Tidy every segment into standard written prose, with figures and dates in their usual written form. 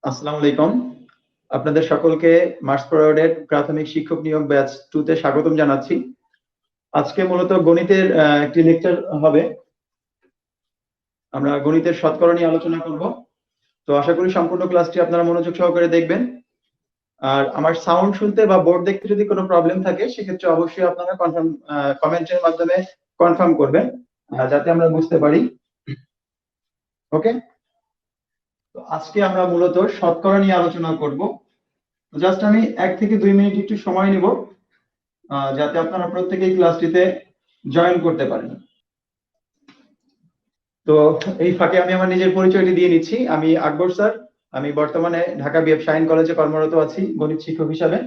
আসসালামু আলাইকুম। আপনাদের সকলকে মার্চ ফরওয়ার্ডের প্রাথমিক শিক্ষক নিয়োগ ব্যাচ 2 তে স্বাগতম জানাচ্ছি। আজকে মূলত গণিতের একটি লেকচার হবে। আমরা গণিতের শতকরা নিয়ে আলোচনা করব। তো আশা করি সম্পূর্ণ ক্লাসটি আপনারা মনোযোগ সহকারে দেখবেন। আর আমার সাউন্ড শুনতে বা বোর্ড দেখতে যদি কোনো প্রবলেম থাকে সেক্ষেত্রে অবশ্যই আপনারা কমেন্টের মাধ্যমে কনফার্ম করবেন যাতে আমরা বুঝতে পারি। ওকে? তো আজকে আমরা মূলত শতকরা নিয়ে আলোচনা করব। জাস্ট আমি 1 থেকে 2 মিনিট একটু সময় নিব যাতে আপনারা প্রত্যেকেই ক্লাসটিতে জয়েন করতে পারেন। তো এই ফাঁকে আমি আমার নিজের পরিচয়টি দিয়ে নিচ্ছি। আমি আকবর স্যার। আমি বর্তমানে ঢাকা বিএফ শাহীন কলেজে কর্মরত আছি গণিত শিক্ষক হিসাবে।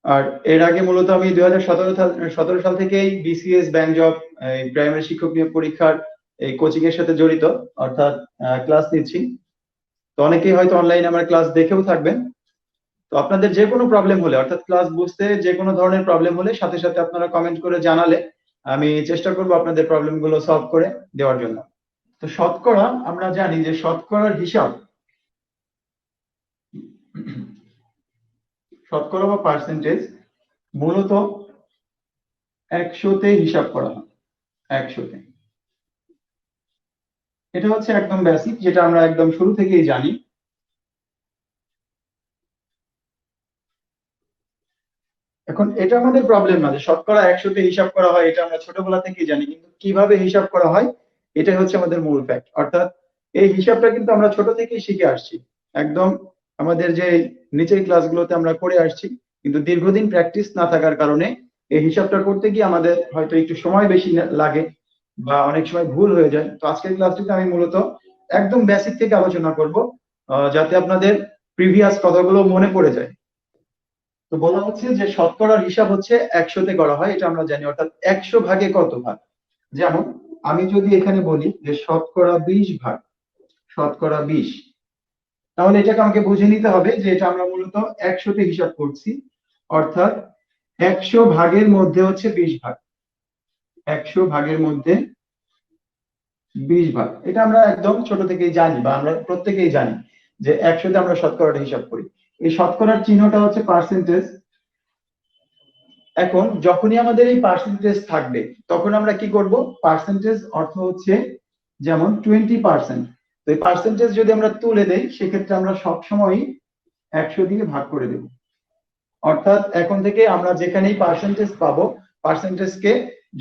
আর এর আগে মূলত আমি 2017 সাল থেকেই বিসিএস ব্যাংক জব প্রাইমারি শিক্ষক নিয়োগ পরীক্ষার এই কোচিং এর সাথে জড়িত, অর্থাৎ ক্লাস নিচ্ছি। তো অনেকেই হয়তো অনলাইনে আমার ক্লাস দেখেও থাকবেন। তো আপনাদের যে কোনো প্রবলেম হলে, অর্থাৎ ক্লাস বুঝতে যে কোনো ধরনের প্রবলেম হলে সাথে সাথে আপনারা কমেন্ট করে জানালে আমি চেষ্টা করব আপনাদের প্রবলেম গুলো সলভ করে দেওয়ার জন্য। তো শতকরা আমরা জানি যে শতকরার হিসাব, শতকরা বা পার্সেন্টেজ মূলত 100-তে হিসাব করা হয়। 100-তে, এটা হচ্ছে একদম বেসিক, যেটা আমরা একদম শুরু থেকেই জানি। এখন এটা আমাদের প্রবলেম না যে শতকরা 100-তে হিসাব করা হয়, এটা আমরা ছোটবেলা থেকেই জানি, কিন্তু কিভাবে হিসাব করা হয় এটাই হচ্ছে আমাদের মূল ফ্যাক্ট। অর্থাৎ এই হিসাবটা কিন্তু আমরা ছোট থেকেই শিখে আসছি, একদম আমাদের যে নিচের ক্লাসগুলোতে আমরা করে আসছি, কিন্তু দীর্ঘদিন প্র্যাকটিস না থাকার কারণে এই হিসাবটা করতে গিয়ে আমাদের হয়তো একটু সময় বেশি লাগে বা অনেক সময় ভুল হয়ে যায়। তো আজকের ক্লাসটিতে আমি মূলত একদম বেসিক থেকে আলোচনা করব যাতে আপনাদের প্রিভিয়াস কথাগুলো মনে পড়ে যায়। তো বলা হচ্ছে যে শতকরার হিসাব হচ্ছে 100-তে করা হয়, এটা আমরা জানি। অর্থাৎ 100 ভাগে কত ভাগ? যেমন আমি যদি এখানে বলি যে শতকরা 20 ভাগ, শতকরা 20, তাহলে এটাকে আমাকে বুঝে নিতে হবে যে এটা আমরা মূলত 100-তে হিসাব করছি। অর্থাৎ 100 ভাগের মধ্যে হচ্ছে 20 ভাগ। 100 ভাগের মধ্যে 20 ভাগ, এটা আমরা একদম ছোট থেকেই জানি বা আমরা প্রত্যেকেই জানি যে 100-তে আমরা শতকরাটা হিসাব করি। এই শতকরার চিহ্নটা হচ্ছে পার্সেন্টেজ। এখন যখনই আমাদের এই পার্সেন্টেজ থাকবে তখন আমরা কি করব? পার্সেন্টেজ অর্থ হচ্ছে যেমন 20%। তো এই পার্সেন্টেজ যদি আমরা তুলে দেই সেক্ষেত্রে আমরা সবসময় 100 দিয়ে ভাগ করে দেব। অর্থাৎ এখন থেকে আমরা যেখানেই পার্সেন্টেজ পাবো, পার্সেন্টেজকে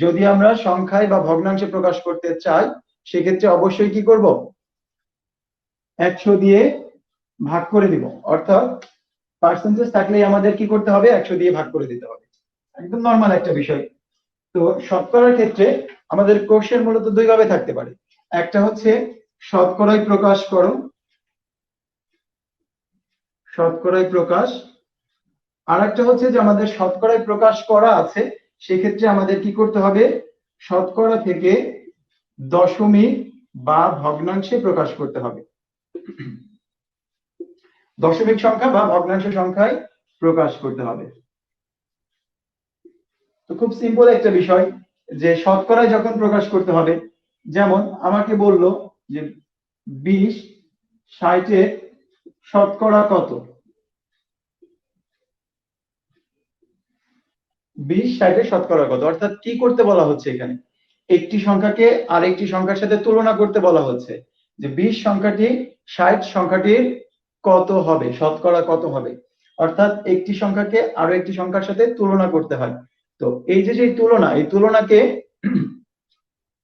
যদি আমরা সংখ্যায় বা ভগ্নাংশে প্রকাশ করতে চাই সেক্ষেত্রে অবশ্যই কি করব? 100 দিয়ে ভাগ করে দিব। অর্থাৎ পার্সেন্টেজ থাকলেই আমাদের কি করতে হবে? 100 দিয়ে ভাগ করে দিতে হবে। একদম নর্মাল একটা বিষয়। তো শতকরার ক্ষেত্রে আমাদের কোশ্চেন মূলত দুই ভাবে থাকতে পারে। একটা হচ্ছে শতকরায় প্রকাশ করো, শতকরায় প্রকাশ। আর একটা হচ্ছে যে আমাদের শতকরায় প্রকাশ করা আছে, সেক্ষেত্রে আমাদের কি করতে হবে? শতকরা থেকে দশমিক বা ভগ্নাংশে প্রকাশ করতে হবে। দশমিক সংখ্যা বা ভগ্নাংশ সংখ্যায় প্রকাশ করতে হবে। তো খুব সিম্পল একটা বিষয় যে শতকরায় যখন প্রকাশ করতে হবে, যেমন আমাকে বলল যে 20 60-এর শতকরা কত? 20 60-এর শতকরা কত? অর্থাৎ কি করতে বলা হচ্ছে এখানে? একটি সংখ্যাকে আরেকটি সংখ্যার সাথে তুলনা করতে বলা হচ্ছে যে 20 সংখ্যাটি 60 সংখ্যাটির কত হবে, শতকরা কত হবে। অর্থাৎ একটি সংখ্যাকে আরো একটি সংখ্যার সাথে তুলনা করতে হয়। তো এই যে তুলনা, এই তুলনাকে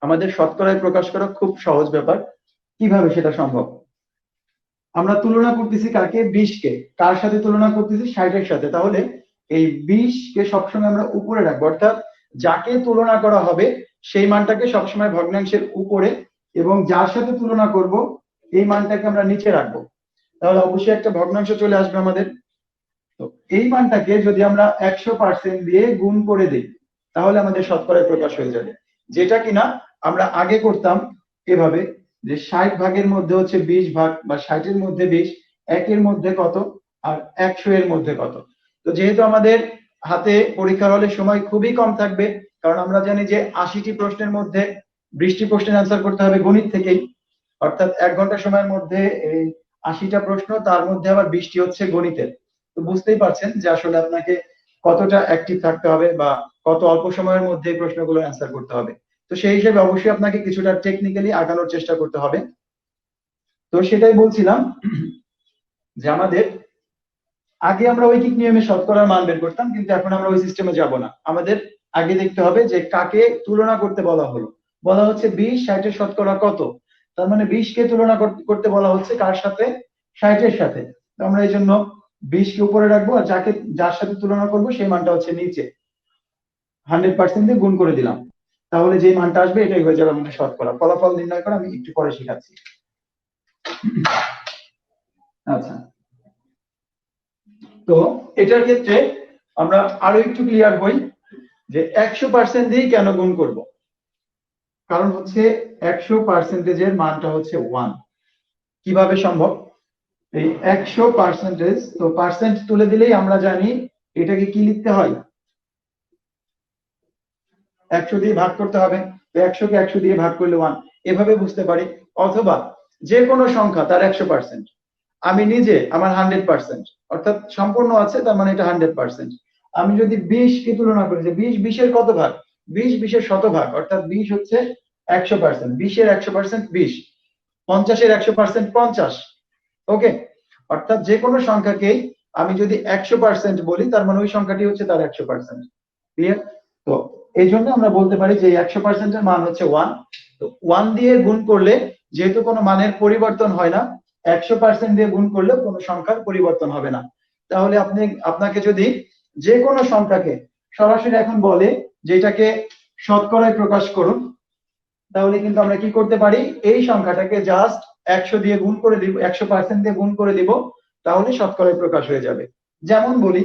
আমাদের শতকরায় প্রকাশ করা খুব সহজ ব্যাপার। কিভাবে সেটা সম্ভব? আমরা তুলনা করতেছি কাকে? 20-কে। কার সাথে তুলনা করতেছি? 60-এর সাথে। তাহলে এই 20-কে সবসময় আমরা উপরে রাখবো, অর্থাৎ যাকে তুলনা করা হবে সেই মানটাকে সবসময় ভগ্নাংশের উপরে, এবং যার সাথে তুলনা করব এই মানটাকে আমরা নিচে রাখবো। তাহলে অবশ্যই একটা ভগ্নাংশ চলে আসবে আমাদের। তো এই মানটাকে যদি আমরা 100% দিয়ে গুণ করে দিই তাহলে আমাদের শতকরায় প্রকাশ হয়ে যাবে। যেটা কিনা আমরা আগে করতাম এভাবে যে 60 ভাগের মধ্যে হচ্ছে 20 ভাগ, বা 60-এর মধ্যে 20, 1-এর মধ্যে কত আর 100-এর মধ্যে কত। তো যেহেতু আমাদের হাতে পরীক্ষার হলে সময় খুবই কম থাকবে, কারণ আমরা জানি যে 80টি প্রশ্নের মধ্যে 20টি প্রশ্নের অ্যান্সার করতে হবে গণিত থেকেই, অর্থাৎ 1 ঘন্টা সময়ের মধ্যে এই 80টা প্রশ্ন, তার মধ্যে আবার 20টি হচ্ছে গণিতের। তো বুঝতেই পারছেন যে আসলে আপনাকে কতটা অ্যাক্টিভ থাকতে হবে বা কত অল্প সময়ের মধ্যে এই প্রশ্নগুলো অ্যান্সার করতে হবে। তো সেই হিসেবে অবশ্যই আপনাকে কিছুটা টেকনিক্যালি আগানোর চেষ্টা করতে হবে। তো সেটাই বলছিলাম যে আমাদের আগে আমরা ঐকিক নিয়মে শতকরার মান বের করতাম, কিন্তু এখন আমরা ওই সিস্টেমে যাব না। আমাদের আগে দেখতে হবে যে কাকে তুলনা করতে বলা হলো। বলা হচ্ছে 20 60-এর শতকরা কত, তার মানে 20 কে তুলনা করতে বলা হচ্ছে কার সাথে? 60-এর সাথে। তো আমরা এই জন্য 20 কে উপরে রাখবো, আর যার সাথে তুলনা করবো সেই মানটা হচ্ছে নিচে। 100% দিয়ে গুণ করে দিলাম, তাহলে যে মানটা আসবে এটাই হয়ে যাবে আমাদের শতকরা। ফলাফল নির্ণয় করা আমি একটু পরে শেখাচ্ছি। আচ্ছা, তো এটার ক্ষেত্রে আমরা আরো একটু ক্লিয়ার হই যে 100% দিয়ে কেন গুণ করব। কারণ হচ্ছে 100%-এর মানটা হচ্ছে 1। কিভাবে সম্ভব? এই 100%, তো পার্সেন্ট তুলে দিলেই আমরা জানি এটাকে কি লিখতে হয়, 100 দিয়ে ভাগ করতে হবে। তো 100 কে 100 দিয়ে ভাগ করলে 1, এভাবে বুঝতে পারি। অথবা যে কোনো সংখ্যা তার 100%, আমি নিজে আমার 100%, অর্থাৎ সম্পূর্ণ আছে, তার মানে এটা 100%। আমি যদি 20 কে তুলনা করি যে 20 20-এর কত ভাগ, 20 20-এর শতভাগ, অর্থাৎ 20 হচ্ছে 100%, 20-এর 100% 20, 50-এর 100% 50। ওকে, অর্থাৎ যে কোনো সংখ্যাকেই আমি যদি 100% বলি, তার মানে ওই সংখ্যাটি হচ্ছে তার 100%। ক্লিয়ার? তো এই জন্য আমরা বলতে পারি যে 100%-এর মান হচ্ছে 1। তো 1 দিয়ে গুণ করলে যেহেতু কোনো মানের পরিবর্তন হয় না, 100% দিয়ে গুণ করলে কোনো সংখ্যার পরিবর্তন হবে না। তাহলে আপনাকে যদি যে কোনো সংখ্যাকে সরাসরি এখন বলে যেটাকে শতকরায় প্রকাশ করুন, তাহলে কিন্তু আমরা কি করতে পারি, এই সংখ্যাটাকে জাস্ট 100 দিয়ে গুণ করে দিব, 100% দিয়ে গুণ করে দিব, তাহলে শতকরায় প্রকাশ হয়ে যাবে। যেমন বলি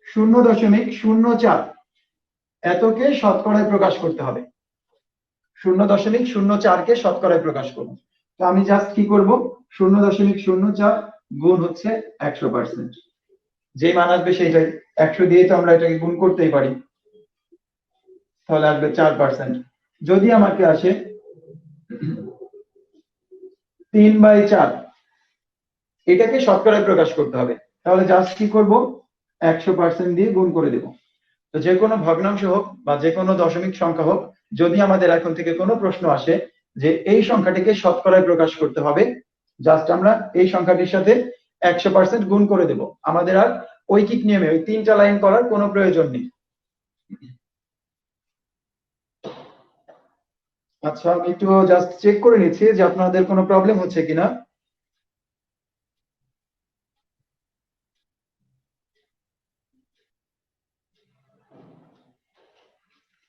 0.04, এতকে শতকরায় প্রকাশ করতে হবে। 0.04 কে শতকরায় প্রকাশ করব। তো আমি জাস্ট কি করব, 0.04 গুণ হচ্ছে 100%, যে মান আসবে সেইটাই। 100 দিয়ে তো আমরা এটাকে গুণ করতেই পারি, তাহলে আসবে 4%। যদি আমাকে আসে 3/4, এটাকে শতকরায় প্রকাশ করতে হবে, তাহলে জাস্ট কি করব, 100% দিয়ে গুণ করে দেব। তো যে কোনো ভগ্নাংশ হোক বা যে কোনো দশমিক সংখ্যা হোক, যদি আমাদের এখন থেকে কোনো প্রশ্ন আসে যে এই সংখ্যাটিকে শতকরায় প্রকাশ করতে হবে, জাস্ট আমরা এই সংখ্যাটির সাথে 100% গুণ করে দেব। আমাদের আর ঐকিক নিয়মে ওই 3টা লাইন করার কোনো প্রয়োজন নেই। আচ্ছা, আমি একটু জাস্ট চেক করে নিচ্ছি যে আপনাদের কোনো প্রবলেম হচ্ছে কিনা।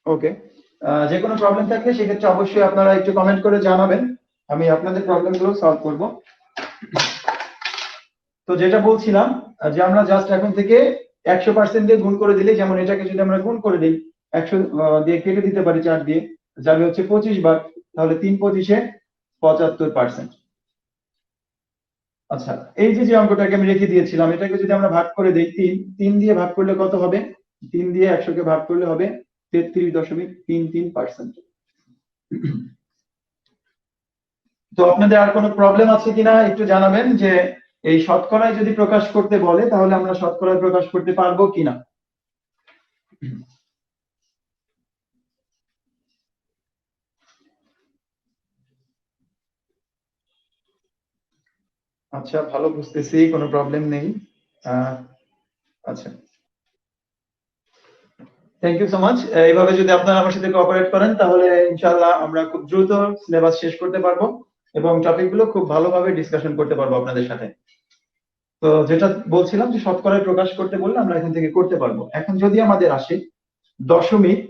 ওকে, যে কোনো প্রবলেম থাকলে সেক্ষেত্রে অবশ্যই আপনারা একটু কমেন্ট করে জানাবেন, আমি আপনাদের প্রবলেমগুলো সলভ করব। তো যেটা বলছিলাম যে আমরা জাস্ট এখন থেকে 100% দিয়ে গুণ করে দিলে, যেমন এটাকে যদি আমরা গুণ করে দিই 100 দিয়ে কেটে দিতে পারি 4 দিয়ে, যাবে হচ্ছে 25 বার, তাহলে 3/25-এ 75%। আচ্ছা, এই যে অঙ্কটাকে আমি রেখে দিয়েছিলাম, এটাকে যদি আমরা ভাগ করে দিই 3 দিয়ে ভাগ করলে কত হবে? 3 দিয়ে 100 কে ভাগ করলে হবে 33.33%। তো আপনাদের আর কোনো প্রবলেম আছে কিনা একটু জানাবেন, যে এই শতকরায় যদি প্রকাশ করতে বলে তাহলে আমরা শতকরায় প্রকাশ করতে পারবো কিনা। আচ্ছা, ভালো, বুঝতেছি, কোনো প্রবলেম নেই। আচ্ছা, থ্যাংক ইউ সো মাচ। এইভাবে যদি আপনারা আমার সাথে কোঅপারেট করেন তাহলে ইনশাআল্লাহ আমরা খুব দ্রুত সিলেবাস শেষ করতে পারবো এবং টপিকগুলো খুব ভালোভাবে ডিসকাশন করতে পারবো আপনাদের সাথে। তো যেটা বলছিলাম যে শতকরায় প্রকাশ করতে বললে আমরা এখান থেকে করতে পারবো। এখন যদি আমাদের আসে দশমিক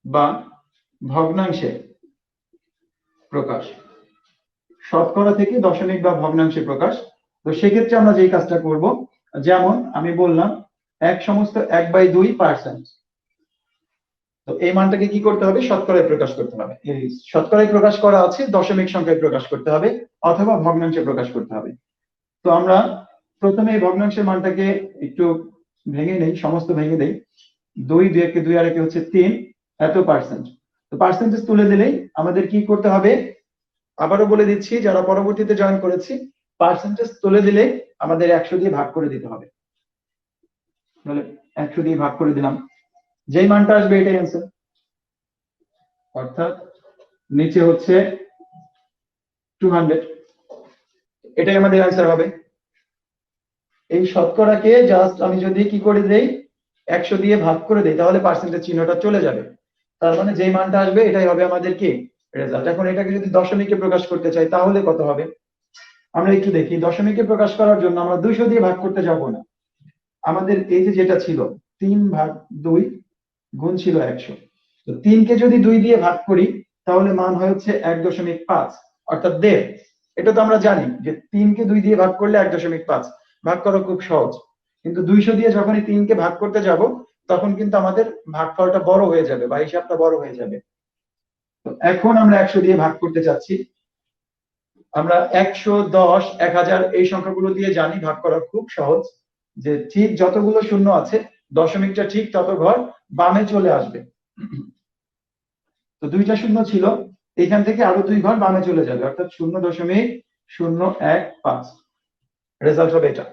বা ভগ্নাংশে প্রকাশ, শতকরা থেকে দশমিক বা ভগ্নাংশে প্রকাশ, তো সেক্ষেত্রে আমরা যেই কাজটা করব, যেমন আমি বললাম 1/2%, তো এই মানটাকে কি করতে হবে, শতকরায় প্রকাশ করতে হবে। এই শতকরায় প্রকাশ করা আছে, দশমিক সংখ্যায় প্রকাশ করতে হবে অথবা ভগ্নাংশে প্রকাশ করতে হবে। তো আমরা প্রথমে এই ভগ্নাংশের মানটাকে একটু ভেঙে নেই, সমস্ত ভেঙে দেই। 2 2 একে 2 আর একে হচ্ছে 3, এত পার্সেন্ট। তো পার্সেন্টেজ তুলে দিলেই আমাদের কি করতে হবে, আবারও বলে দিচ্ছি, যারা পরবর্তীতে জয়েন করেছি, পার্সেন্টেজ তুলে দিলে আমাদের 100 দিয়ে ভাগ করে দিতে হবে। তাহলে 100 দিয়ে ভাগ করে দিলাম, যেই মানটা আসবে এটাই অ্যান্সার। অর্থাৎ নিচে হচ্ছে 200, এটাই আমাদের অ্যান্সার হবে। এই শতকরাকে জাস্ট আমি যদি কি করে দেই, 100 দিয়ে ভাগ করে দেই, তাহলে পার্সেন্টেজ চিহ্নটা চলে যাবে। তার মানে যেই মানটা আসবে এটাই হবে আমাদের কি রেজাল্ট। এখন এটাকে যদি দশমিকে প্রকাশ করতে চাই তাহলে কত হবে আমরা একটু দেখি। দশমিকে প্রকাশ করার জন্য আমরা 200 দিয়ে ভাগ করতে যাব না, আমাদের এই যে যেটা ছিল 3/2 গুণ ছিল 100, তো 3 কে যদি 2 দিয়ে ভাগ করি তাহলে মান হয় হচ্ছে 1.5, অর্থাৎ 1.5। এটা তো আমরা জানি যে 3 কে 2 দিয়ে ভাগ করলে 1.5 ভাগ করা খুব সহজ, কিন্তু 200 দিয়ে যখনই 3 কে ভাগ করতে যাব তখন কিন্তু আমাদের ভাগফলটা বড় হয়ে যাবে বা হিসাবটা বড় হয়ে যাবে। তো এখন আমরা 100 দিয়ে ভাগ করতে চাচ্ছি। আমরা 100, 10, 1000 এই সংখ্যাগুলো দিয়ে জানি ভাগ করা খুব সহজ, যে ঠিক যতগুলো শূন্য আছে দশমিকটা ঠিক তত ঘর বামে চলে আসবে। তো 2টা শূন্য ছিল, এখান থেকে আরো 2 ঘর বামে চলে যাবে, অর্থাৎ 0.015। রেজাল্ট হবে এটা।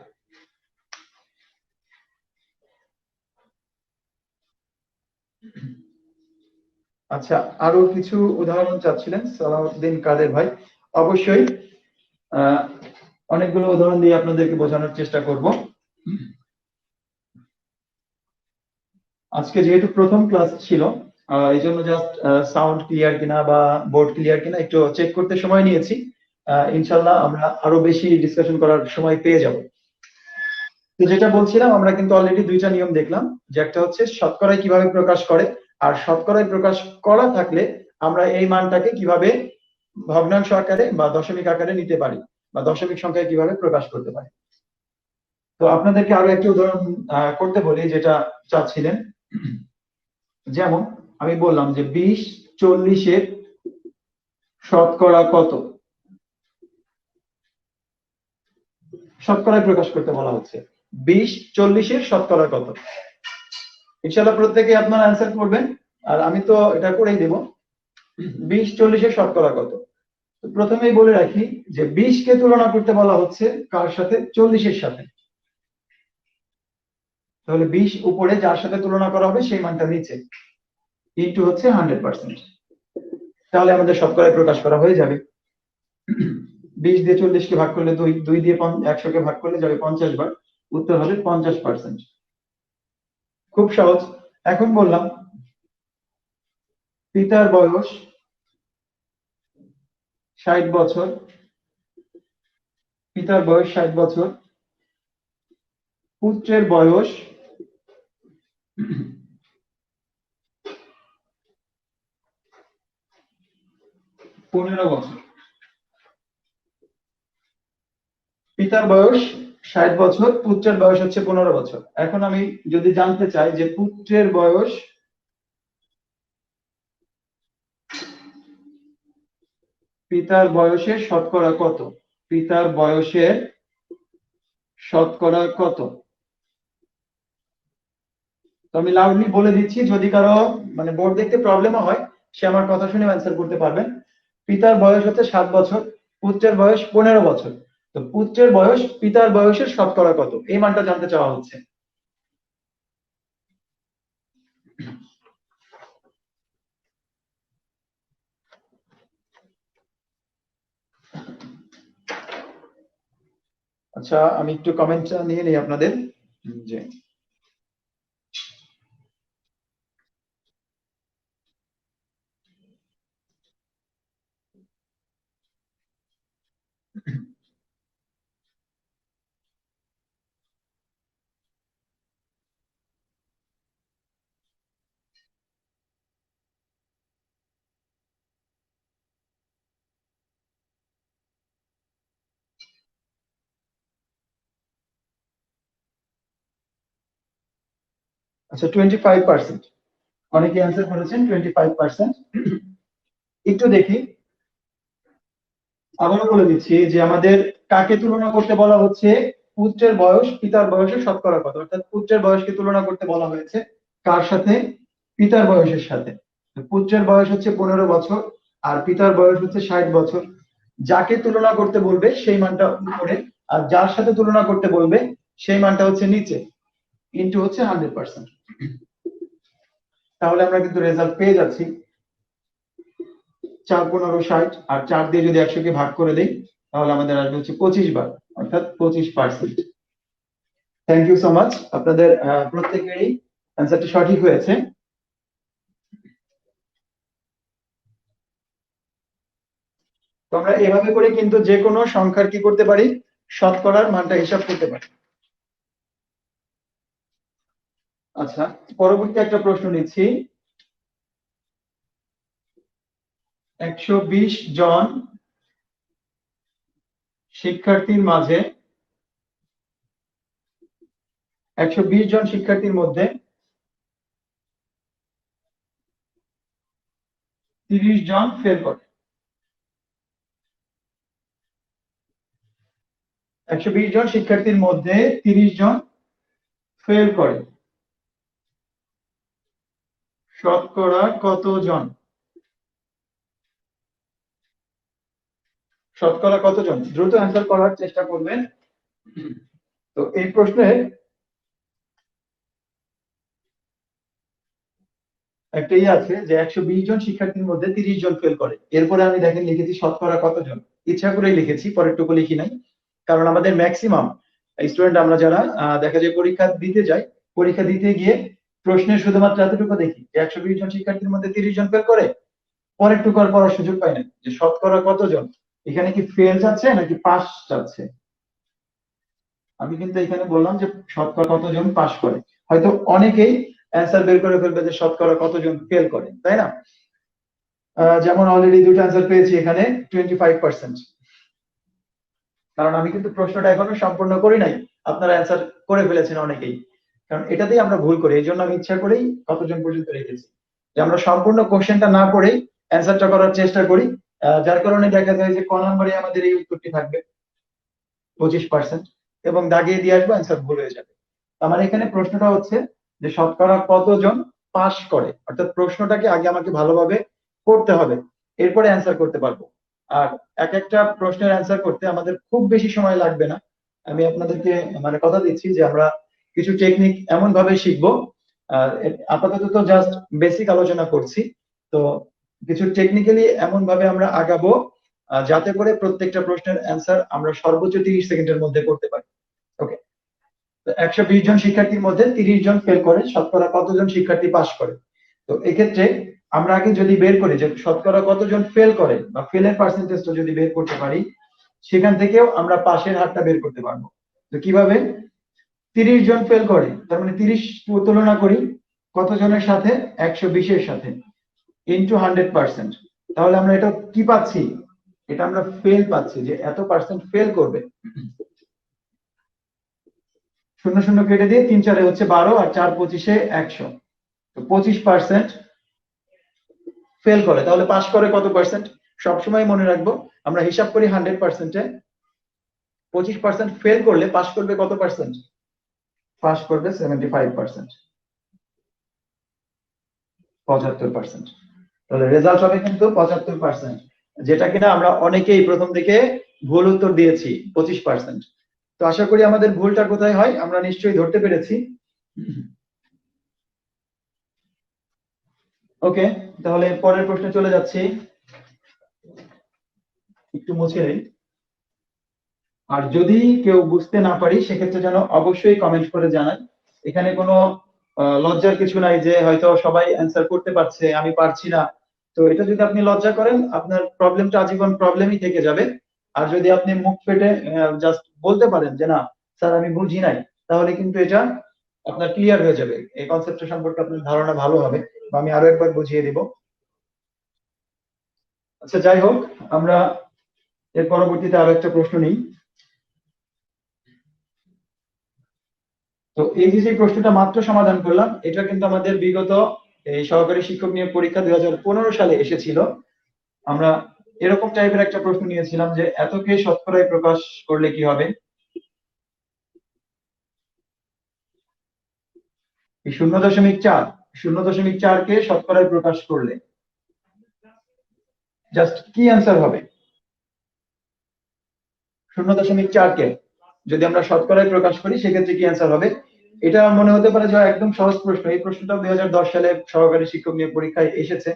আচ্ছা, আরো কিছু উদাহরণ চাচ্ছিলেন সালাউদ্দিন কাদের ভাই। অবশ্যই অনেকগুলো উদাহরণ দিয়ে আপনাদেরকে বোঝানোর চেষ্টা করব। আজকে যেহেতু প্রথম ক্লাস ছিল, এই জন্য জাস্ট সাউন্ড ক্লিয়ার কিনা বা বোর্ড ক্লিয়ার কিনা একটু চেক করতে সময় নিয়েছি। ইনশাল্লাহ আমরা আরো বেশি ডিসকাশন করার সময় পেয়ে যাব। তো যেটা বলছিলাম, আমরা কিন্তু অলরেডি 2টা নিয়ম দেখলাম, যে একটা হচ্ছে শতকরায় কিভাবে প্রকাশ করে, আর শতকরায় প্রকাশ করা থাকলে আমরা এই মানটাকে কিভাবে ভগ্নাংশ আকারে বা দশমিক আকারে নিতে পারি, বা দশমিক সংখ্যায় কিভাবে প্রকাশ করতে পারি। তো আপনাদেরকে আরো একটা উদাহরণ করতে বলি যেটা চাচ্ছিলেন। যেমন আমি বললাম যে 20/40 শতকরা কত, শতকরায় প্রকাশ করতে বলা হচ্ছে। 20/40 শতকরা কত। ইনশাআল্লাহ প্রত্যেকে আপনারা অ্যান্সার করবেন, আর আমি তো এটা করেই দেব। 20/40 শতকরা কত। প্রথমেই বলে রাখি যে 20 কে তুলনা করতে বলা হচ্ছে কার সাথে, 40-এর সাথে। তাহলে 20 উপরে যার সাথে তুলনা করা হবে সেই মানটা নিচে, ইনটু হচ্ছে 100%। তাহলে আমাদের শতকরায় প্রকাশ করা হয়ে যাবে। 20 দিয়ে 40 কে ভাগ করলে 2, 2 দিয়ে 100 কে ভাগ করলে যাবে 50 বার, উত্তর হবে 50%। খুব সহজ। এখন বললাম পিতার বয়স 60 বছর, পিতার বয়স 60 বছর, পুত্রের বয়স 15 বছর। পিতার বয়স 60 বছর, পুত্রের বয়স হচ্ছে 15 বছর। এখন আমি যদি জানতে চাই যে পুত্রের বয়স, পিতার বয়সের শতকরা কত, পিতার বয়সের শতকরা কত, তো আমি লাউডলি বলে দিচ্ছি, যদি কারো মানে বোর্ড দেখতে প্রবলেমও হয় সে আমার কথা শুনে অ্যান্সার করতে পারবেন। পিতার বয়স হচ্ছে 7 বছর, পুত্রের বয়স 15 বছর। তো পুত্রের বয়স পিতার বয়সের শতকরা কত, এই মানটা জানতে চাওয়া হচ্ছে। আচ্ছা, আমি একটু কমেন্টটা নিয়ে নিই আপনাদের। যে আচ্ছা, 25%, অনেকে অ্যান্সার করেছেন 25%। একটু দেখি, আবারও বলে দিচ্ছি যে আমাদের কাকে তুলনা করতে বলা হচ্ছে, পুত্রের বয়স পিতার বয়সের শতকরা কত, অর্থাৎ পুত্রের বয়সকে তুলনা করতে বলা হয়েছে কার সাথে, পিতার বয়সের সাথে। পুত্রের বয়স হচ্ছে 15 বছর আর পিতার বয়স হচ্ছে 60 বছর। যাকে তুলনা করতে বলবে সেই মানটা উপরে, আর যার সাথে তুলনা করতে বলবে সেই মানটা হচ্ছে নিচে, ইনটু হচ্ছে 100%। তাহলে আমরা কিন্তু রেজাল্ট পেয়ে যাচ্ছি 4×15=60, আর 4 দিয়ে যদি 100 কে ভাগ করে দেই তাহলে আমাদের আসবে হচ্ছে 25 বার, অর্থাৎ 25%। থ্যাংক ইউ সো মাচ, আপনাদের প্রত্যেকেরই অ্যান্সারটি সঠিক হয়েছে। তো আমরা এভাবে করে কিন্তু যে কোনো সংখ্যার কি করতে পারি, শতকরার মানটা হিসাব করতে পারি। আচ্ছা, পরবর্তী একটা প্রশ্ন নিচ্ছি। 120 জন শিক্ষার্থীর মাঝে 120 জন শিক্ষার্থীর মধ্যে 30 জন ফেল করে। 120 জন শিক্ষার্থীর মধ্যে 30 জন ফেল করে, শতকরা কতজন? শতকরা কতজন? দ্রুত অ্যান্সার করার চেষ্টা করবেন। তো এই প্রশ্নে একটাই আছে যে 120 জন শিক্ষার্থীর মধ্যে 30 জন ফেল করে, এরপরে আমি দেখেন লিখেছি শতকরা কতজন, ইচ্ছা করেই লিখেছি, পরেরটুকু লিখি নাই। কারণ আমাদের ম্যাক্সিমাম স্টুডেন্ট আমরা যারা দেখা যায় পরীক্ষা দিতে যাই, পরীক্ষা দিতে গিয়ে প্রশ্নের শুধুমাত্র এতটুকু দেখি যে 120 জন শিক্ষার্থীর মধ্যে 30 জন ফেল করে, পরেরটুকু আর পড়ার সুযোগ পাই না যে শতকরা কতজন, এখানে কি ফেল যাচ্ছে নাকি পাস যাচ্ছে। আমি কিন্তু এখানে বললাম যে শতকরা কতজন পাস করে, হয়তো অনেকেই অ্যান্সার বের করে ফেলবে যে শতকরা কতজন ফেল করে, তাই না? যেমন অলরেডি দুটো অ্যান্সার পেয়েছি এখানে, 25%। কারণ আমি কিন্তু প্রশ্নটা এখনো সম্পূর্ণ করি নাই, আপনারা অ্যান্সার করে ফেলেছেন অনেকেই। কারণ এটাতেই আমরা ভুল করি, এই জন্য আমি ইচ্ছা করেই কতজন পর্যন্ত রেখেছি, যে আমরা সম্পূর্ণ কোশ্চেনটা না পড়েই অ্যান্সারটা করার চেষ্টা করি। যার কারণে দেখা যায় যে ক নম্বরে আমাদের এই উত্তরটি থাকবে 25%, এবং দাগিয়ে দিয়ে আসবো, অ্যান্সার ভুল হয়ে যাবে। আমার এখানে প্রশ্নটা হচ্ছে যে শতকরা কতজন পাস করে, অর্থাৎ প্রশ্নটাকে আগে আমাকে ভালোভাবে করতে হবে, এরপরে অ্যান্সার করতে পারবো। আর এক একটা প্রশ্নের অ্যান্সার করতে আমাদের খুব বেশি সময় লাগবে না। আমি আপনাদেরকে মানে কথা দিচ্ছি যে আমরা কিছু টেকনিক এমন ভাবে শিখবো, আপাতত তো জাস্ট বেসিক আলোচনা করছি, তো কিছু টেকনিক্যালি এমন ভাবে আমরা আগাবো যাতে করে প্রত্যেকটা প্রশ্নের অ্যান্সার আমরা সর্বোচ্চ 30 সেকেন্ডের মধ্যে করতে পারি। ওকে, 120 জন শিক্ষার্থীর মধ্যে 30 জন ফেল করে, শতকরা কতজন শিক্ষার্থী পাস করে? তো এক্ষেত্রে আমরা আগে যদি বের করি যে শতকরা কতজন ফেল করে বা ফেলের পার্সেন্টেজটা যদি বের করতে পারি, সেখান থেকেও আমরা পাশের হারটা বের করতে পারবো। তো কিভাবে? 30 জন ফেল করে, তার মানে 30 তুলনা করি কতজনের সাথে, 120 এর সাথে, ইনটু 100%। তাহলে আমরা এটা কি পাচ্ছি? এটা আমরা ফেল পাচ্ছি, যে এত পার্সেন্ট ফেল করবে। শূন্য শূন্য কেটে দিয়ে 3 4 হচ্ছে 12, আর 4 25 100, তো 25% ফেল করে। তাহলে পাস করে কত পার্সেন্ট? সবসময় মনে রাখবো, আমরা হিসাব করি 100%-এ, 25% ফেল করলে পাস করবে কত পার্সেন্ট? পাস করবে 75%, 75%। তাহলে রেজাল্ট হবে কিন্তু 75%, যেটা কিনা আমরা অনেকেই প্রথম দিকে ভুল উত্তর দিয়েছি 25%। তো আশা করি আমাদের ভুলটা কোথায় হয় আমরা নিশ্চয়ই ধরতে পেরেছি। ওকে, তাহলে পরের প্রশ্নে চলে যাচ্ছি, একটু মুছে নেই। আর যদি কেউ বুঝতে না পারি সেক্ষেত্রে যেন অবশ্যই কমেন্ট করে জানাই। এখানে কোনো লজ্জার কিছু নাই যে হয়তো সবাই অ্যান্সার করতে পারছে আমি পারছি না। তো এটা যদি আপনি লজ্জা করেন আপনার প্রবলেমটা আজীবন প্রবলেমই থেকে যাবে। আর যদি আপনি মুখ ফেটে জাস্ট বলতে পারেন যে না স্যার আমি বুঝি নাই, তাহলে কিন্তু এটা আপনার ক্লিয়ার হয়ে যাবে, এই কনসেপ্টটা সম্পর্কে আপনার ধারণা ভালো হবে, বা আমি আরো একবার বুঝিয়ে দিব। আচ্ছা যাই হোক, আমরা এর পরবর্তীতে আরো একটা প্রশ্ন নিই। তো এই যে প্রশ্নটা মাত্র সমাধান করলাম, এটা কিন্তু আমাদের বিগত এই সহকারী শিক্ষক নিয়োগ পরীক্ষা 2015 সালে এসেছিল। আমরা এরকম টাইপের একটা প্রশ্ন নিয়েছিলাম যে এতকে শতকরায় প্রকাশ করলে কি হবে। এই 0.4, 0.4 কে শতকরায় প্রকাশ করলে জাস্ট কি অ্যান্সার হবে? 0.4 কে যদি আমরা শতকরায় প্রকাশ করি সেক্ষেত্রে কি অ্যান্সার হবে? এটা মনে হতে পারে যে একদম সহজ প্রশ্ন, এই প্রশ্নটা 2010 সালে সহকারী শিক্ষক নিয়োগ পরীক্ষায় এসেছে।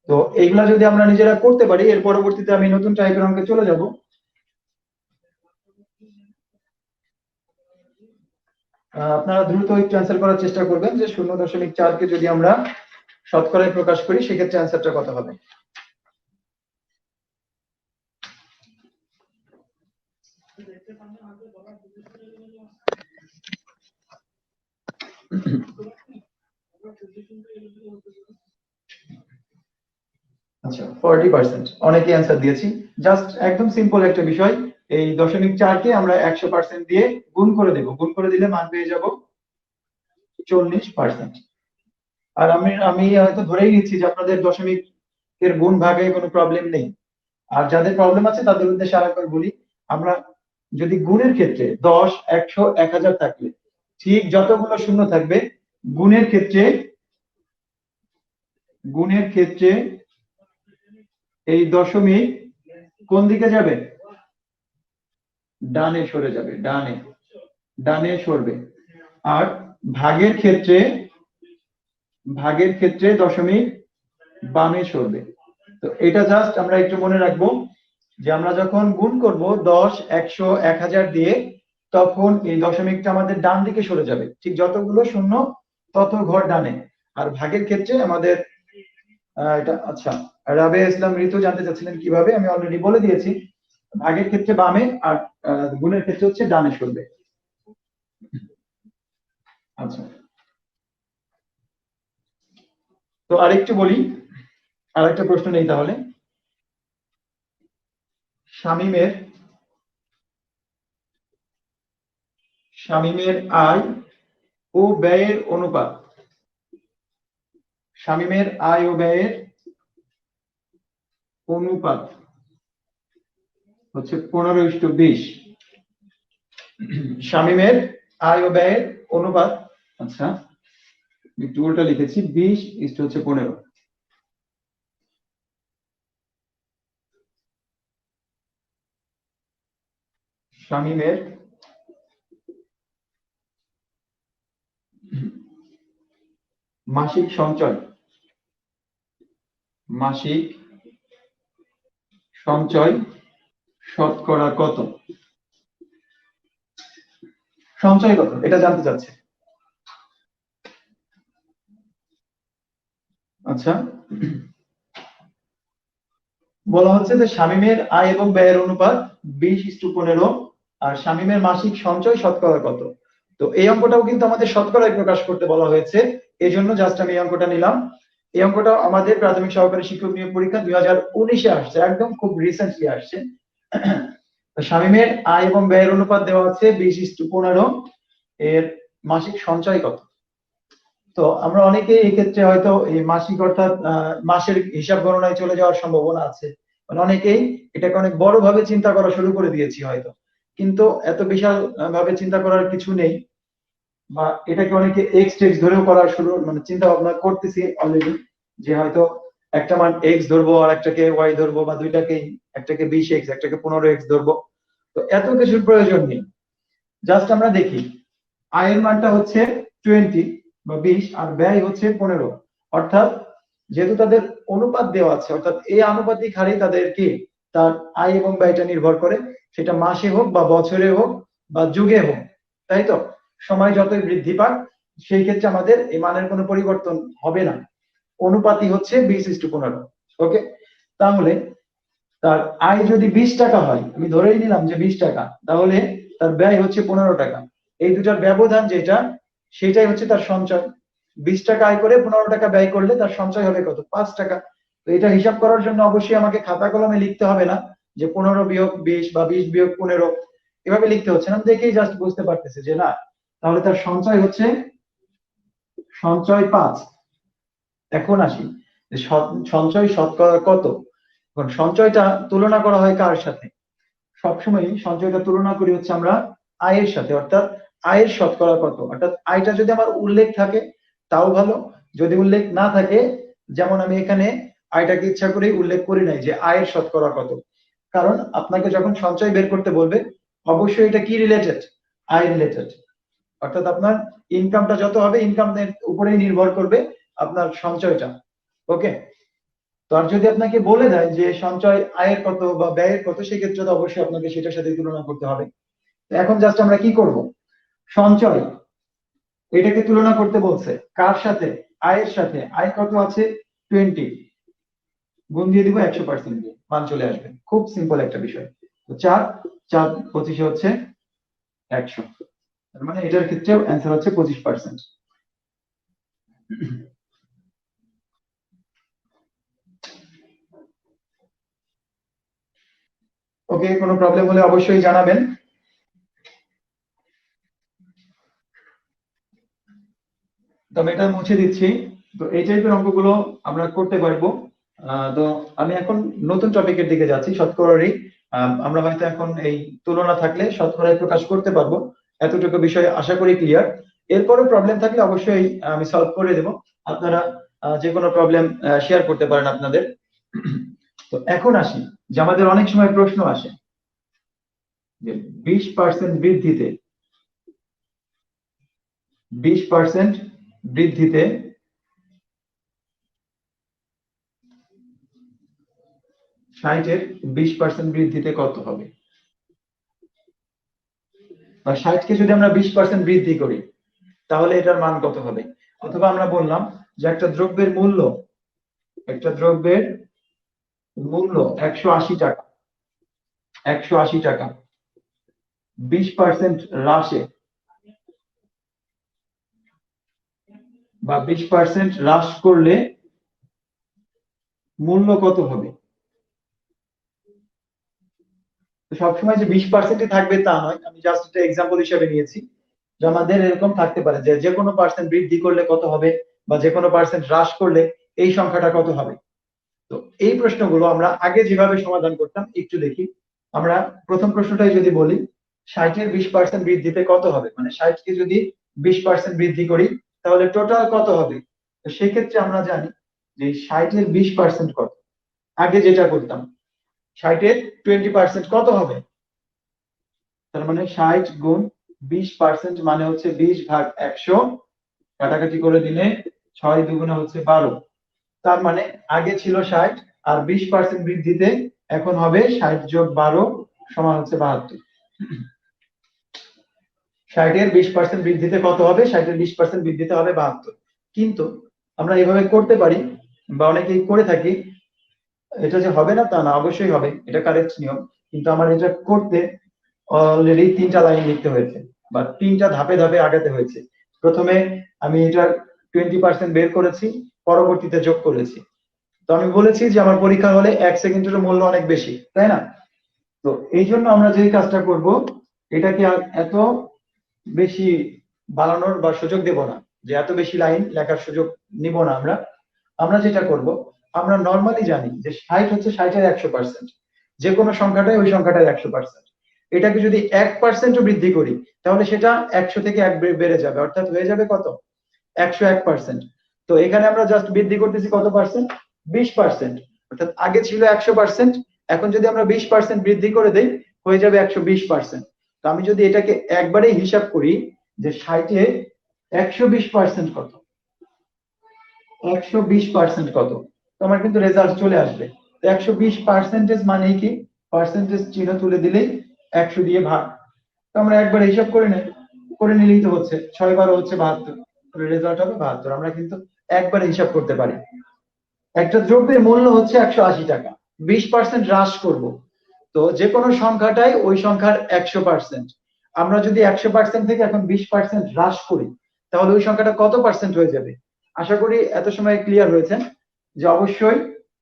তো এইগুলা যদি আমরা নিজেরা করতে পারি, এর পরবর্তীতে আমি নতুন টাইপের অঙ্কে চলে যাব। আপনারা দ্রুত একটু অ্যান্সার করার চেষ্টা করবেন যে 0.4 কে যদি আমরা শতকরায় প্রকাশ করি সেক্ষেত্রে অ্যান্সারটা কত হবে। আচ্ছা, 40%। অনেকে অ্যান্সার দিয়েছি। জাস্ট একদম সিম্পল একটা বিষয়, এই 0.4 কে আমরা 100% দিয়ে গুণ করে দেব, গুণ করে দিলে মান পেয়ে যাব 40%। আর আমি আমি হয়তো ধরেই নিচ্ছি যে আপনাদের দশমিক এর গুণ ভাগে কোনো প্রবলেম নেই। আর যাদের প্রবলেম আছে তাদের উদ্দেশ্যে আরেকবার বলি, আমরা যদি গুণের ক্ষেত্রে 10, 100, 1000 থাকলে ঠিক যতগুলো শূন্য থাকবে, গুণের ক্ষেত্রে এই দশমিক কোন দিকে যাবে? ডানে সরে যাবে, ডানে সরবে। আর ভাগের ক্ষেত্রে দশমিক বামে সরবে। তো এটা জাস্ট আমরা একটু মনে রাখবো যে আমরা যখন গুণ করব 10, 100, 1000 দিয়ে, তখন এই দশমিকটা আমাদের ডান দিকে সরে যাবে, ঠিক যতগুলো শূন্য তত ঘর ডানে। আর ভাগের ক্ষেত্রে আমাদের এটা আচ্ছা, রাবেয়া ইসলাম ঋতু জানতে চাচ্ছিলেন কিভাবে, আমি অলরেডি বলে দিয়েছি। ভাগের ক্ষেত্রে বামে আর গুণের ক্ষেত্রে হচ্ছে ডানে সরবে। আচ্ছা, তো আরেকটু বলি, আরেকটা প্রশ্ন নেই তাহলে। শামীমের আয় ও ব্যয়ের অনুপাত, শামীমের আয় ও ব্যয়ের অনুপাত হচ্ছে 15:20। শামীমের আয় ও ব্যয়ের অনুপাত, আচ্ছা একটু উল্টা লিখেছি, 20:15। শামীমের মাসিক সঞ্চয় শতকরা কত? সঞ্চয় কত এটা জানতে চাচ্ছে। আচ্ছা, বলা হচ্ছে যে শামীমের আয় এবং ব্যয়ের অনুপাত 20:15, আর শামীমের মাসিক সঞ্চয় শতকরা কত। তো এই অঙ্কটাও কিন্তু আমাদের শতকরায় প্রকাশ করতে বলা হয়েছে, এই জন্য জাস্ট আমি এই অঙ্কটা নিলাম। এই অঙ্কটা আমাদের প্রাথমিক সহকারী শিক্ষক নিয়োগ পরীক্ষা 2019-এ আসছে, একদম খুব রিসেন্টলি আসছে। শামীমের আয় এবং ব্যয়ের অনুপাত দেওয়া আছে 20:15, এর মাসিক সঞ্চয় কত। তো আমরা অনেকে এই ক্ষেত্রে হয়তো এই মাসিক অর্থাৎ মাসের হিসাব গণনায় চলে যাওয়ার সম্ভাবনা আছে, মানে অনেকেই এটাকে অনেক বড় ভাবে চিন্তা করা শুরু করে দিয়েছি হয়তো, কিন্তু এত বিশাল ভাবে চিন্তা করার কিছু নেই। বা এটাকে অনেকে এক্স টেক্স ধরেও করার শুরু মানে চিন্তা ভাবনা করতেছি অলরেডি, যে হয়তো একটা মান এক্স ধরবো আর একটাকে ওয়াই ধরবো, বা দুইটাকেই, একটাকে 20x একটাকে 15x ধরবো। তো এত কিছুর প্রয়োজন নেই, জাস্ট আমরা দেখি আয়ের মানটা হচ্ছে 20 বা 20 আর ব্যয় হচ্ছে 15। অর্থাৎ যেহেতু তাদের অনুপাত দেওয়া আছে, অর্থাৎ এই আনুপাতিক হারে তাদের কি তার আয় এবং ব্যয়টা নির্ভর করে, সেটা মাসে হোক বা বছরে হোক বা যুগে হোক, তাই তো? সময় যতই বৃদ্ধি পাক সেই ক্ষেত্রে আমাদের এই মানের কোনো পরিবর্তন হবে না, অনুপাতই হচ্ছে 20:15। ওকে, তাহলে তার আয় যদি 20 টাকা হয়, আমি ধরেই নিলাম যে 20 টাকা, তাহলে তার ব্যয় হচ্ছে 15 টাকা। এই দুটার ব্যবধান যেটা, সেটাই হচ্ছে তার সঞ্চয়। 20 টাকা আয় করে 15 টাকা ব্যয় করলে তার সঞ্চয় হবে কত? 5 টাকা। তো এটা হিসাব করার জন্য অবশ্যই আমাকে খাতা কলমে লিখতে হবে না যে 15-20 বা 20-15 এভাবে লিখতে হচ্ছে না, দেখেই জাস্ট বুঝতে পারতেছে যে না, তাহলে তার সঞ্চয় হচ্ছে সঞ্চয় 5। এখন আসি যে সঞ্চয় শতকরা কত। এখন সঞ্চয়টা তুলনা করা হয় কার সাথে? সবসময় সঞ্চয়টা তুলনা করি হচ্ছে আমরা আয়ের সাথে, অর্থাৎ আয়ের শতকরা কত। অর্থাৎ আয়টা যদি আমার উল্লেখ থাকে তাও ভালো, যদি উল্লেখ না থাকে, যেমন আমি এখানে আয়টাকে ইচ্ছা করে উল্লেখ করি নাই যে আয়ের শতকরা কত, কারণ আপনাকে যখন সঞ্চয় বের করতে বলবে অবশ্যই এটা কি রিলেটেড, আয় রিলেটেড, অর্থাৎ আপনার ইনকামটা যত হবে ইনকামের উপরেই নির্ভর করবে আপনার সঞ্চয়টা। ওকে, তো আর যদি আপনাকে বলে দেয় যে সঞ্চয় আয়ের কত বা ব্যয়ের কত, সেক্ষেত্রে তো অবশ্যই আপনাকে সেটার সাথে তুলনা করতে হবে। এখন জাস্ট আমরা কি করব, সঞ্চয় এটাকে তুলনা করতে বলছে কার সাথে, আয়ের সাথে। আয় কত আছে 20, গুণ দিয়ে দিব 100% দিয়ে, মান চলে আসবে। খুব সিম্পল একটা বিষয়। তো 4 4 25 হচ্ছে 100, তার মানে এটার ক্ষেত্রে অ্যান্সার হচ্ছে 25%। ওকে, কোনো প্রবলেম হলে অবশ্যই জানাবেন। তো আমি এটা মুছে দিচ্ছি। তো এই টাইপের অঙ্কগুলো আমরা করতে পারবো। তো আমি এখন নতুন টপিকের দিকে যাচ্ছি, শতকরারই। আমরা হয়তো এখন এই তুলনা থাকলে শতকরায় প্রকাশ করতে পারবো, এতটুকু বিষয় আশা করি ক্লিয়ার। এরপরে প্রবলেম থাকলে অবশ্যই আমি সলভ করে দেব। আপনারা যে কোনো প্রবলেম শেয়ার করতে পারেন আপনাদের। তো এখন আসি যে আমাদের অনেক সময় প্রশ্ন আসে যে 20% বৃদ্ধিতে 20% বৃদ্ধিতে 60-এর 20% বৃদ্ধিতে কত হবে, বা 60-কে যদি আমরা 20% বৃদ্ধি করি তাহলে এটার মান কত হবে। অথবা আমরা বললাম যে একটা দ্রব্যের মূল্য 180 টাকা, 180 টাকা 20% হ্রাসে বা 20% হ্রাস করলে মূল্য কত হবে। তো সবসময় যে 20%ই থাকবে তা নয়, আমি জাস্ট একটা এক্সাম্পল হিসেবে নিয়েছি যে আমাদের এরকম থাকতে পারে যে যে কোনো পার্সেন্ট বৃদ্ধি করলে কত হবে, বা যে কোনো পার্সেন্ট হ্রাস করলে এই সংখ্যাটা কত হবে। তো এই প্রশ্নগুলো আমরা আগে যেভাবে সমাধান করতাম একটু দেখি। আমরা প্রথম প্রশ্নটাই যদি বলি, 60-এর 20% বৃদ্ধিতে কত হবে, মানে 60-কে যদি 20% বৃদ্ধি করি তাহলে টোটাল কত হবে। তো সেক্ষেত্রে আমরা জানি যে 60-এর 20% কত। আগে যেটা করতাম, 60-এর 20% কত হবে, তার মানে 60 গুণ 20% মানে হচ্ছে 20/100, কাটাকাটি করে দিলে 6 দুগুণে হচ্ছে 12। তার মানে আগে ছিল 60, আর 20% বৃদ্ধিতে এখন হবে 60 যোগ 12 সমান হচ্ছে 72। 60-এর 20% বৃদ্ধিতে কত হবে, 60-এর 20% বৃদ্ধিতে হবে 72। কিন্তু আমরা এভাবে করতে পারি, বা অনেকেই করে থাকি। এটা যে হবে না তা না, অবশ্যই হবে, এটা কারেক্ট নিয়ম। কিন্তু আমার এটা করতে অলরেডি 3টা লাইন লিখতে হয়েছে, বা 3টা ধাপে ধাপে আগাতে হয়েছে। প্রথমে আমি এটা 20% বের করেছি, পরবর্তীতে যোগ করেছি। তো আমি বলেছি যে আমার পরীক্ষা হলে 1 সেকেন্ডের মূল্য অনেক বেশি, তাই না। তো এই জন্য আমরা যে কাজটা করব, এটাকে আর এত বেশি বাড়ানোর বা সুযোগ দেব না, যে এত বেশি লাইন লেখার সুযোগ নিব না আমরা। আমরা যেটা করব, আমরা নর্মালি জানি যে 60 হচ্ছে 60-এর 100%, যে কোনো সংখ্যাটাই ওই সংখ্যাটার 100%। এটাকে যদি 1%ও বৃদ্ধি করি তাহলে সেটা 100 থেকে 1 বেড়ে যাবে, অর্থাৎ হয়ে যাবে কত, 101%। তো এখানে আমরা জাস্ট বৃদ্ধি করতেছি কত পার্সেন্ট, 20%। অর্থাৎ আগে ছিল 100%, এখন যদি আমরা 20% বৃদ্ধি করে দেই হয়ে যাবে 120%। তো আমি যদি এটাকে একবারেই হিসাব করি যে 60-এ 120% কত, 120% কত, তো আমার কিন্তু রেজাল্ট চলে আসবে। তো 120% মানে কি, পার্সেন্টেজ চিহ্ন তুলে দিলেই 100 দিয়ে ভাগ। তো আমরা একবার হিসাব করে নিলেই তো হচ্ছে 6 × 12 হচ্ছে 72, রেজাল্ট হবে 72। আমরা কিন্তু একবার হিসাব করতে পারি। একটা দ্রব্যের মূল্য হচ্ছে 180 টাকা, 20% হ্রাস করব, তো যে কোনো সংখ্যাটাই ওই সংখ্যার 100%। আমরা যদি 100% থেকে এখন 20% হ্রাস করি তাহলে ওই সংখ্যাটা কত পার্সেন্ট হয়ে যাবে। আশা করি এত সময় ক্লিয়ার হয়েছে যে অবশ্যই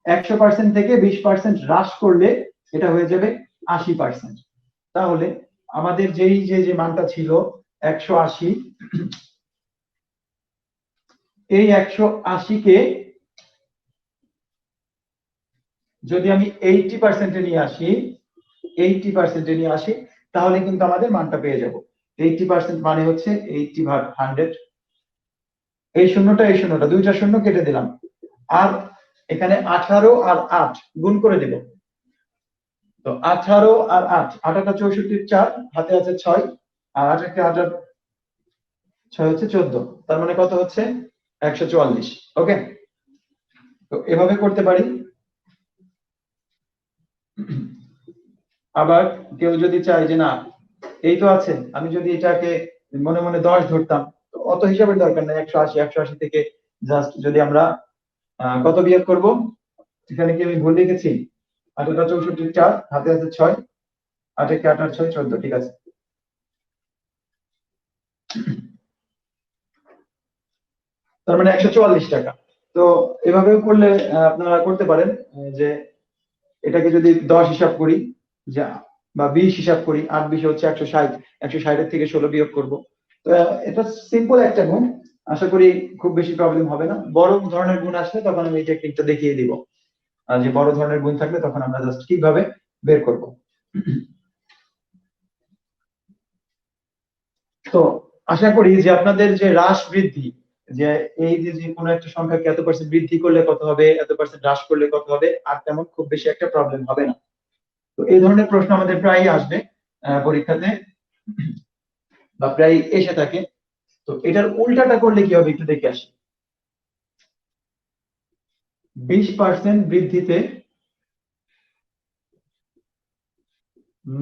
100% থেকে 20% হ্রাস করলে এটা হয়ে যাবে 80%। তাহলে আমাদের যেই যে মানটা ছিল 180, এই 180-কে যদি আমি 80%-এ নিয়ে আসি, 80%-এ নিয়ে আসি, তাহলে কিন্তু আমাদের মানটা পেয়ে যাব। 80% মানে হচ্ছে 80/100। এই শূন্যটা দুইটা শূন্য কেটে দিলাম, আর এখানে 18 আর 8 গুণ করে দেব। তো 18 আর 8, 8টা 64 4, হাতে আছে 6, আর 8 একটা 8 6 হচ্ছে 14, তার মানে কত হচ্ছে 144। ওকে, তো এভাবে করতে পারি। আবার কেউ যদি চায় যে না এই তো আছে, আমি যদি এটাকে মনে মনে 10 ধরতাম, তো অত হিসাবের দরকার নেই। 180 থেকে জাস্ট যদি আমরা কত বিয়োগ করব, এখানে কি আমি ভুল লিখেছি? 8টা 64 4, হাতে আছে 6, 8 একে 8 আর 6 14, ঠিক আছে। তার মানে 144 টাকা। তো এভাবেও করলে আপনারা করতে পারেন, যে এটাকে যদি 10 হিসাব করি, যা বা 20 হিসাব করি, 8 20 হচ্ছে 160, 160 এর থেকে 16 বিয়োগ করব। তো এটা সিম্পল একটা গুণ, আশা করি খুব বেশি প্রবলেম হবে না। বড় ধরনের গুণ আসলে তখন আমি এই টেকনিকটা দেখিয়ে দিব, আর যে বড় ধরনের গুণ থাকলে তখন আমরা জাস্ট কিভাবে বের করব। তো আশা করি যে আপনাদের যে হ্রাস বৃদ্ধি, যে এই যে যে কোনো একটা সংখ্যাকে এত পার্সেন্ট বৃদ্ধি করলে কত হবে, এত পার্সেন্ট হ্রাস করলে কত হবে, আর তেমন খুব বেশি একটা প্রবলেম হবে না। তো এই ধরনের প্রশ্ন আমাদের প্রায়ই আসবে পরীক্ষাতে, বা প্রায় এসে থাকে। তো এটার উল্টাটা করলে কি হবে একটু দেখে আসি। 20% বৃদ্ধিতে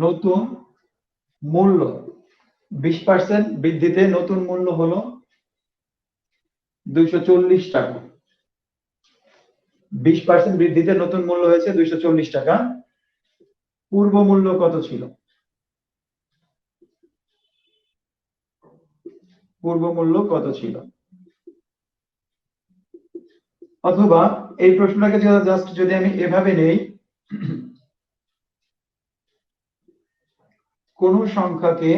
নতুন মূল্য, 20% বৃদ্ধিতে নতুন মূল্য হলো 240 টাকা। 20% বৃদ্ধিতে নতুন মূল্য হয়েছে 240 টাকা। পূর্ব মূল্য কত ছিল? পূর্ব মূল্য কত ছিল? অথবা এই প্রশ্নটাকে জাস্ট যদি আমি এভাবে নেই, কোন সংখ্যাকে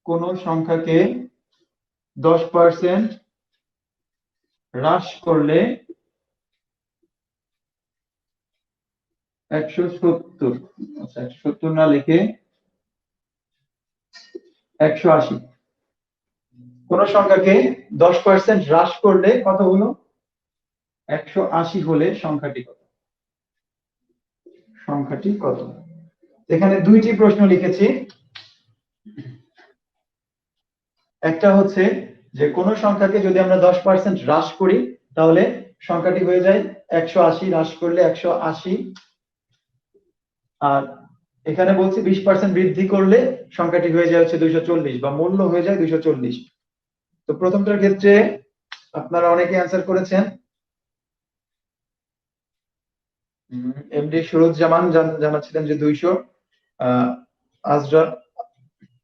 কোন সংখ্যাকে 10% হ্রাস করলে 170, আচ্ছা 170 না লিখে 180, কোন সংখ্যাকে 10% হ্রাস করলে কত হলো? 180 হলে সংখ্যাটি কত? সংখ্যাটি কত? এখানে দুইটি প্রশ্ন লিখেছি। একটা হচ্ছে যে কোন সংখ্যাকে যদি আমরা 10% হ্রাস করি তাহলে সংখ্যাটি হয়ে যায় 180, হ্রাস করলে 180। আর এখানে বলছি 20% বৃদ্ধি করলে সংখ্যাটি হয়ে যায় হচ্ছে 240, বা মূল্য হয়ে যায় 240। তো প্রথমটার ক্ষেত্রে আপনারা অনেকে অ্যান্সার করেছেন। এমডি সুরুজ্জামান জানাচ্ছিলেন যে 200, আজরা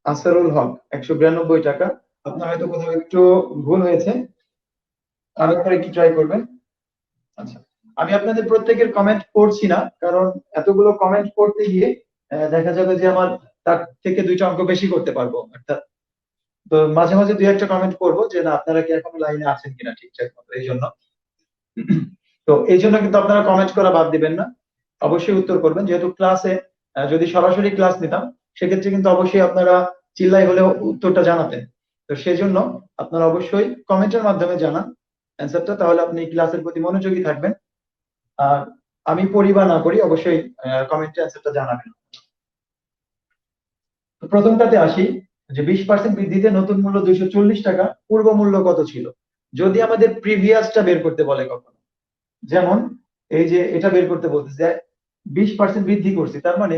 আসারুল হক 192 টাকা। আপনার হয়তো কোথাও একটু ভুল হয়েছে, আরেকবার একটু ট্রাই করবেন। আচ্ছা, আমি আপনাদের প্রত্যেকের কমেন্ট পড়ছি না, কারণ এতগুলো কমেন্ট পড়তে গিয়ে দেখা যাবে যে আমার তার থেকে 2টা অঙ্ক বেশি করতে পারবো অর্থাৎ। তো মাঝে মাঝে 2 একটা কমেন্ট পড়বো যে না আপনারা কি এখনো লাইনে আছেন কিনা ঠিকঠাক মতো, এই জন্য। তো এই জন্য কিন্তু আপনারা কমেন্ট করা বাদ দিবেন না, অবশ্যই উত্তর করবেন। যেহেতু ক্লাসে যদি সরাসরি ক্লাস নিতাম সেক্ষেত্রে কিন্তু অবশ্যই আপনারা চিল্লাই হলেও উত্তরটা জানাতেন। তো সেজন্য আপনারা অবশ্যই কমেন্টের মাধ্যমে জানান অ্যান্সারটা, তাহলে আপনি ক্লাসের প্রতি মনোযোগী থাকবেন। আর আমি পড়ি বা না পড়ি অবশ্যই কমেন্টে অ্যান্সারটা জানাবেন। তো প্রথমটাতে আসি, যে 20% বৃদ্ধিতে নতুন মূল্য 240 টাকা, পূর্ব মূল্য কত ছিল? যদি আমাদের প্রিভিয়াসটা বের করতে বলে কখনো, যেমন এই যে এটা বের করতে বলতেছে যে 20% বৃদ্ধি করছি, তার মানে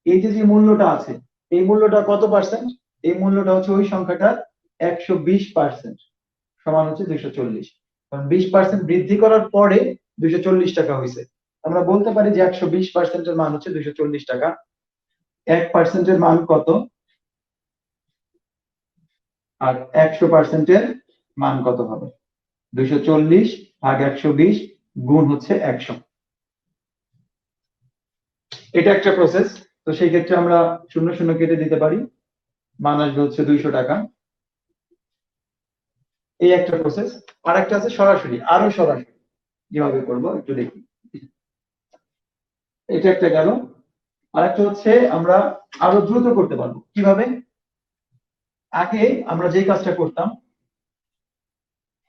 এই যে যে মূল্যটা আছে এই মূল্যটা কত পার্সেন্ট? এই মূল্যটা হচ্ছে ওই সংখ্যাটার 120%, সমান হচ্ছে 240। কারণ 20% বৃদ্ধি করার পরে 240 টাকা হয়েছে। আমরা বলতে পারি যে 120%-এর মান হচ্ছে 240 টাকা। 1%-এর মান কত আর 100%-এর মান কত হবে? 240 ভাগ 120 গুণ হচ্ছে 100। এটা একটা প্রসেস। তো সেই ক্ষেত্রে আমরা শূন্য শূন্য কেটে দিতে পারি, মান আসবে হচ্ছে 200 টাকা। এই একটা প্রসেস। আর একটা আছে সরাসরি, আরো সরাসরি কিভাবে করব একটু দেখি। এটা একটা গেল। আর একটা হচ্ছে আমরা আরো দ্রুত করতে পারবো কিভাবে। আগে আমরা যে কাজটা করতাম,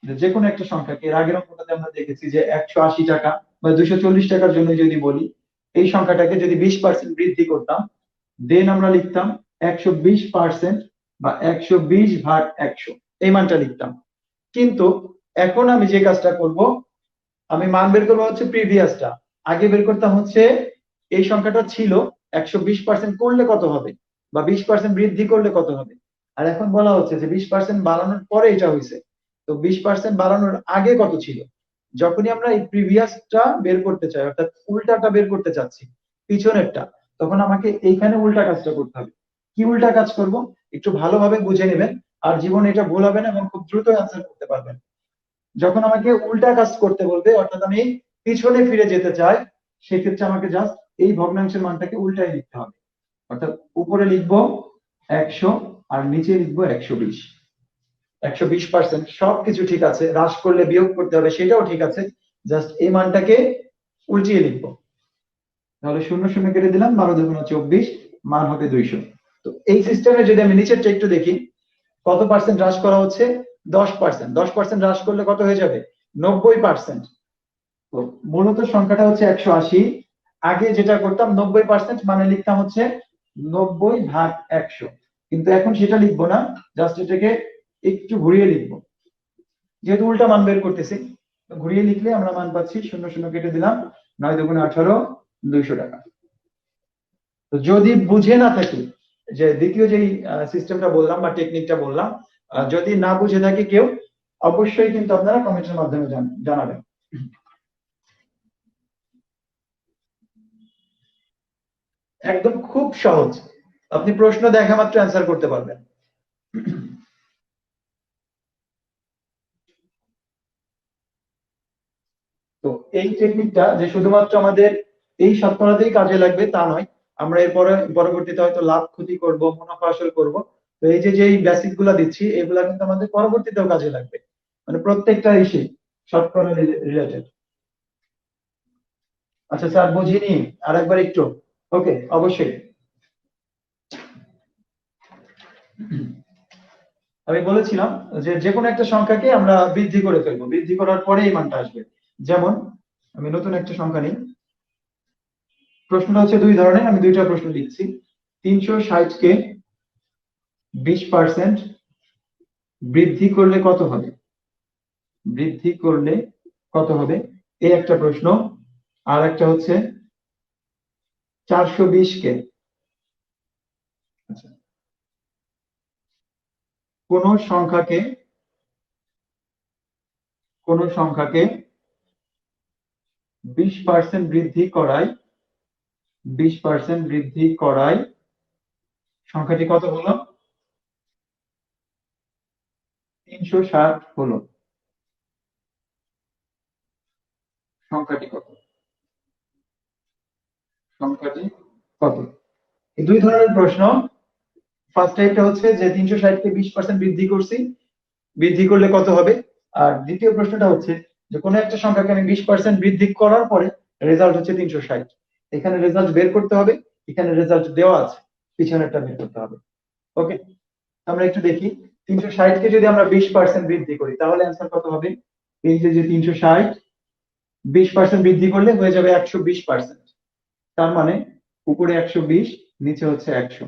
যে কোনো একটা সংখ্যাকে, এর আগের অঙ্কটাতে আমরা দেখেছি যে 180 টাকা, বা 240 টাকার জন্য যদি বলি, এই সংখ্যাটাকে যদি 20% বৃদ্ধি করতাম, দেন আমরা লিখতাম 120% বা 120/100, এই মানটা লিখতাম। কিন্তু এখন আমি যে কাজটা করব, আমি মান বের করবো হচ্ছে প্রিভিয়াসটা, আগে বের করতাম হচ্ছে এই সংখ্যাটা ছিল 120% করলে কত হবে, বা 20% বৃদ্ধি করলে কত হবে। আর এখন বলা হচ্ছে যে 20% বাড়ানোর পরে এটা হয়েছে, তো 20% বাড়ানোর আগে কত ছিল। যখনই আমরা এই প্রিভিয়াসটা বের করতে চাই, অর্থাৎ উল্টাটা বের করতে চাচ্ছি, পিছনেরটা, তখন আমাকে এইখানে উল্টা কাজটা করতে হবে। কি উল্টা কাজ করব, একটু ভালোভাবে বুঝে নেবেন, আর জীবনে এটা ভুল হবে না এবং খুব দ্রুত অ্যান্সার করতে পারবেন। যখন আমাকে উল্টা কাজ করতে বলবে, অর্থাৎ আমি পিছনে ফিরে যেতে চাই, সেক্ষেত্রে আমাকে জাস্ট এই ভগ্নাংশের মানটাকে উল্টাই লিখতে হবে। অর্থাৎ উপরে লিখবো 100 আর নিচে লিখবো 120। 120% সবকিছু ঠিক আছে, হ্রাস করলে বিয়োগ করতে হবে সেটাও ঠিক আছে, জাস্ট এই মানটাকে উল্টিয়ে লিখবো। তাহলে 0 0 কেটে দিলাম, 12 দুগুণ 24, মান হবে 200। তো এই সিস্টেমে যদি আমি নিচেরটা একটু দেখি, কত পার্সেন্ট হ্রাস করা হচ্ছে, 10%। 10% হ্রাস করলে কত হয়ে যাবে, 90%। তো মূলত সংখ্যাটা হচ্ছে 180। আগে যেটা করতাম 90% মানে লিখতাম হচ্ছে 90/100, কিন্তু এখন সেটা লিখবো না, জাস্ট এটাকে একটু ঘুরিয়ে লিখবো, যেহেতু উল্টা মান বের করতেছি। ঘুরিয়ে লিখলে আমরা মান পাচ্ছি 0 0 কেটে দিলাম, 9 দুগুণ 18, 200 টাকা। তো যদি বুঝে না থাকি, যে দ্বিতীয় যেই সিস্টেমটা বললাম বা টেকনিকটা বললাম, যদি না বুঝে থাকি কেউ, অবশ্যই কিন্তু আপনারা কমেন্টের মাধ্যমে জানাবেন। একদম খুব সহজ, আপনি প্রশ্ন দেখা মাত্র অ্যান্সার করতে পারবেন। তো এই টেকনিকটা যে শুধুমাত্র আমাদের এই শতকরাতেই কাজে লাগবে তা নয়, আমরা এরপরে পরবর্তীতে হয়তো লাভ ক্ষতি করব, মুনাফা আসল করব। তো এই যে যেই বেসিক গুলা দিচ্ছি, এগুলা কিন্তু আমাদের পরবর্তীতেও কাজে লাগবে, মানে প্রত্যেকটা ইস্যু শতকরা রিলেটেড। আচ্ছা স্যার, বুঝিনি, আরেকবার একটু। ওকে, অবশ্যই। আমি বলেছিলাম যে যে কোনো একটা সংখ্যাকে আমরা বৃদ্ধি করে ফেলবো, বৃদ্ধি করার পরে এই মানটা আসবে। যেমন আমি নতুন একটা সংখ্যা নিই, প্রশ্নটা হচ্ছে দুই ধরনের, আমি দুইটা প্রশ্ন লিখছি। 360 কে 20% বৃদ্ধি করলে কত হবে, বৃদ্ধি করলে কত হবে, এই একটা প্রশ্ন। আর একটা হচ্ছে 420 কে, আচ্ছা, কোন সংখ্যাকে, কোন সংখ্যাকে 20% বৃদ্ধি করায়, 20% বৃদ্ধি করায় সংখ্যাটি কত হলো, 360 হলো, সংখ্যাটি কত, সংখ্যাটি কত। এই দুই ধরনের প্রশ্ন। ফার্স্ট টাইপটা হচ্ছে যে 360 কে 20% বৃদ্ধি করছি, বৃদ্ধি করলে কত হবে। আর দ্বিতীয় প্রশ্নটা হচ্ছে যে কোনো একটা সংখ্যাকে আমি 20% বৃদ্ধি করার পরে রেজাল্ট হচ্ছে 360। এখানে রেজাল্ট বের করতে হবে, এখানে রেজাল্ট দেওয়া আছে, পিছনেরটা বের করতে হবে। ওকে, আমরা একটু দেখি, 360 কে যদি আমরা 20% বৃদ্ধি করি তাহলে অ্যান্সার কত হবে। এই যে 360 20% বৃদ্ধি করলে হয়ে যাবে 120%। তার মানে উপরে 120, নিচে হচ্ছে 100।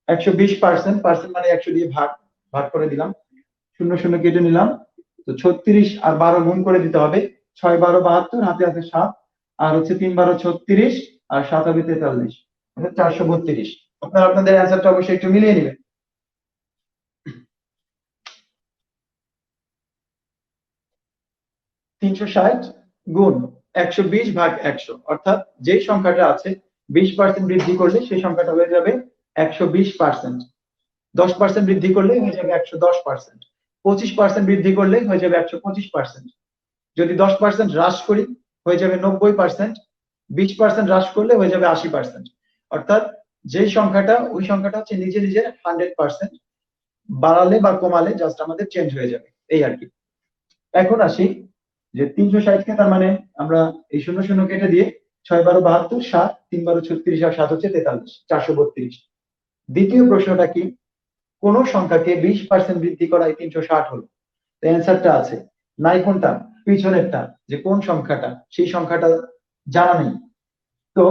120%, পার্সেন্ট মানে 100 দিয়ে ভাগ, ভাগ করে দিলাম, 0 0 কেটে নিলাম। তো 36 আর 12 গুণ করে দিতে হবে, 6 12 72, হাতে আছে 7, আর হচ্ছে 3 12 36, আর 7 হবে 43, অর্থাৎ 432। আপনারা আপনাদের অ্যান্সারটা অবশ্যই একটু মিলিয়ে নেবেন। 360 গুণ 120/100, অর্থাৎ যে সংখ্যাটা আছে 20% বৃদ্ধি করলে সেই সংখ্যাটা হয়ে যাবে 120%। 10% বৃদ্ধি করলে হয়ে যাবে 110%। 25% বৃদ্ধি করলে হয়ে যাবে 125%। যদি 10% হ্রাস করি হয়ে যাবে 90%। 20% হ্রাস করলে হয়ে যাবে 80%। অর্থাৎ যে সংখ্যাটা, ওই সংখ্যাটা হচ্ছে নিজে নিজে 100%, বাড়ালে বা কমালে জাস্ট আমাদের চেঞ্জ হয়ে যাবে, এই আর কি। এখন আসি যে 360 কে, তার মানে আমরা এই 0 0 কেটে দিয়ে 6 12 72, 7 3 12 36, আর 7 হচ্ছে 43, 432। দ্বিতীয় প্রশ্নটা কি, কোন সংখ্যাকে 20% বৃদ্ধি করায় 360 হলো। অ্যান্সারটা আছে নাই কোনটা? পিছনেরটা, যে কোন সংখ্যাটা, সেই সংখ্যাটা জানা নেই। তো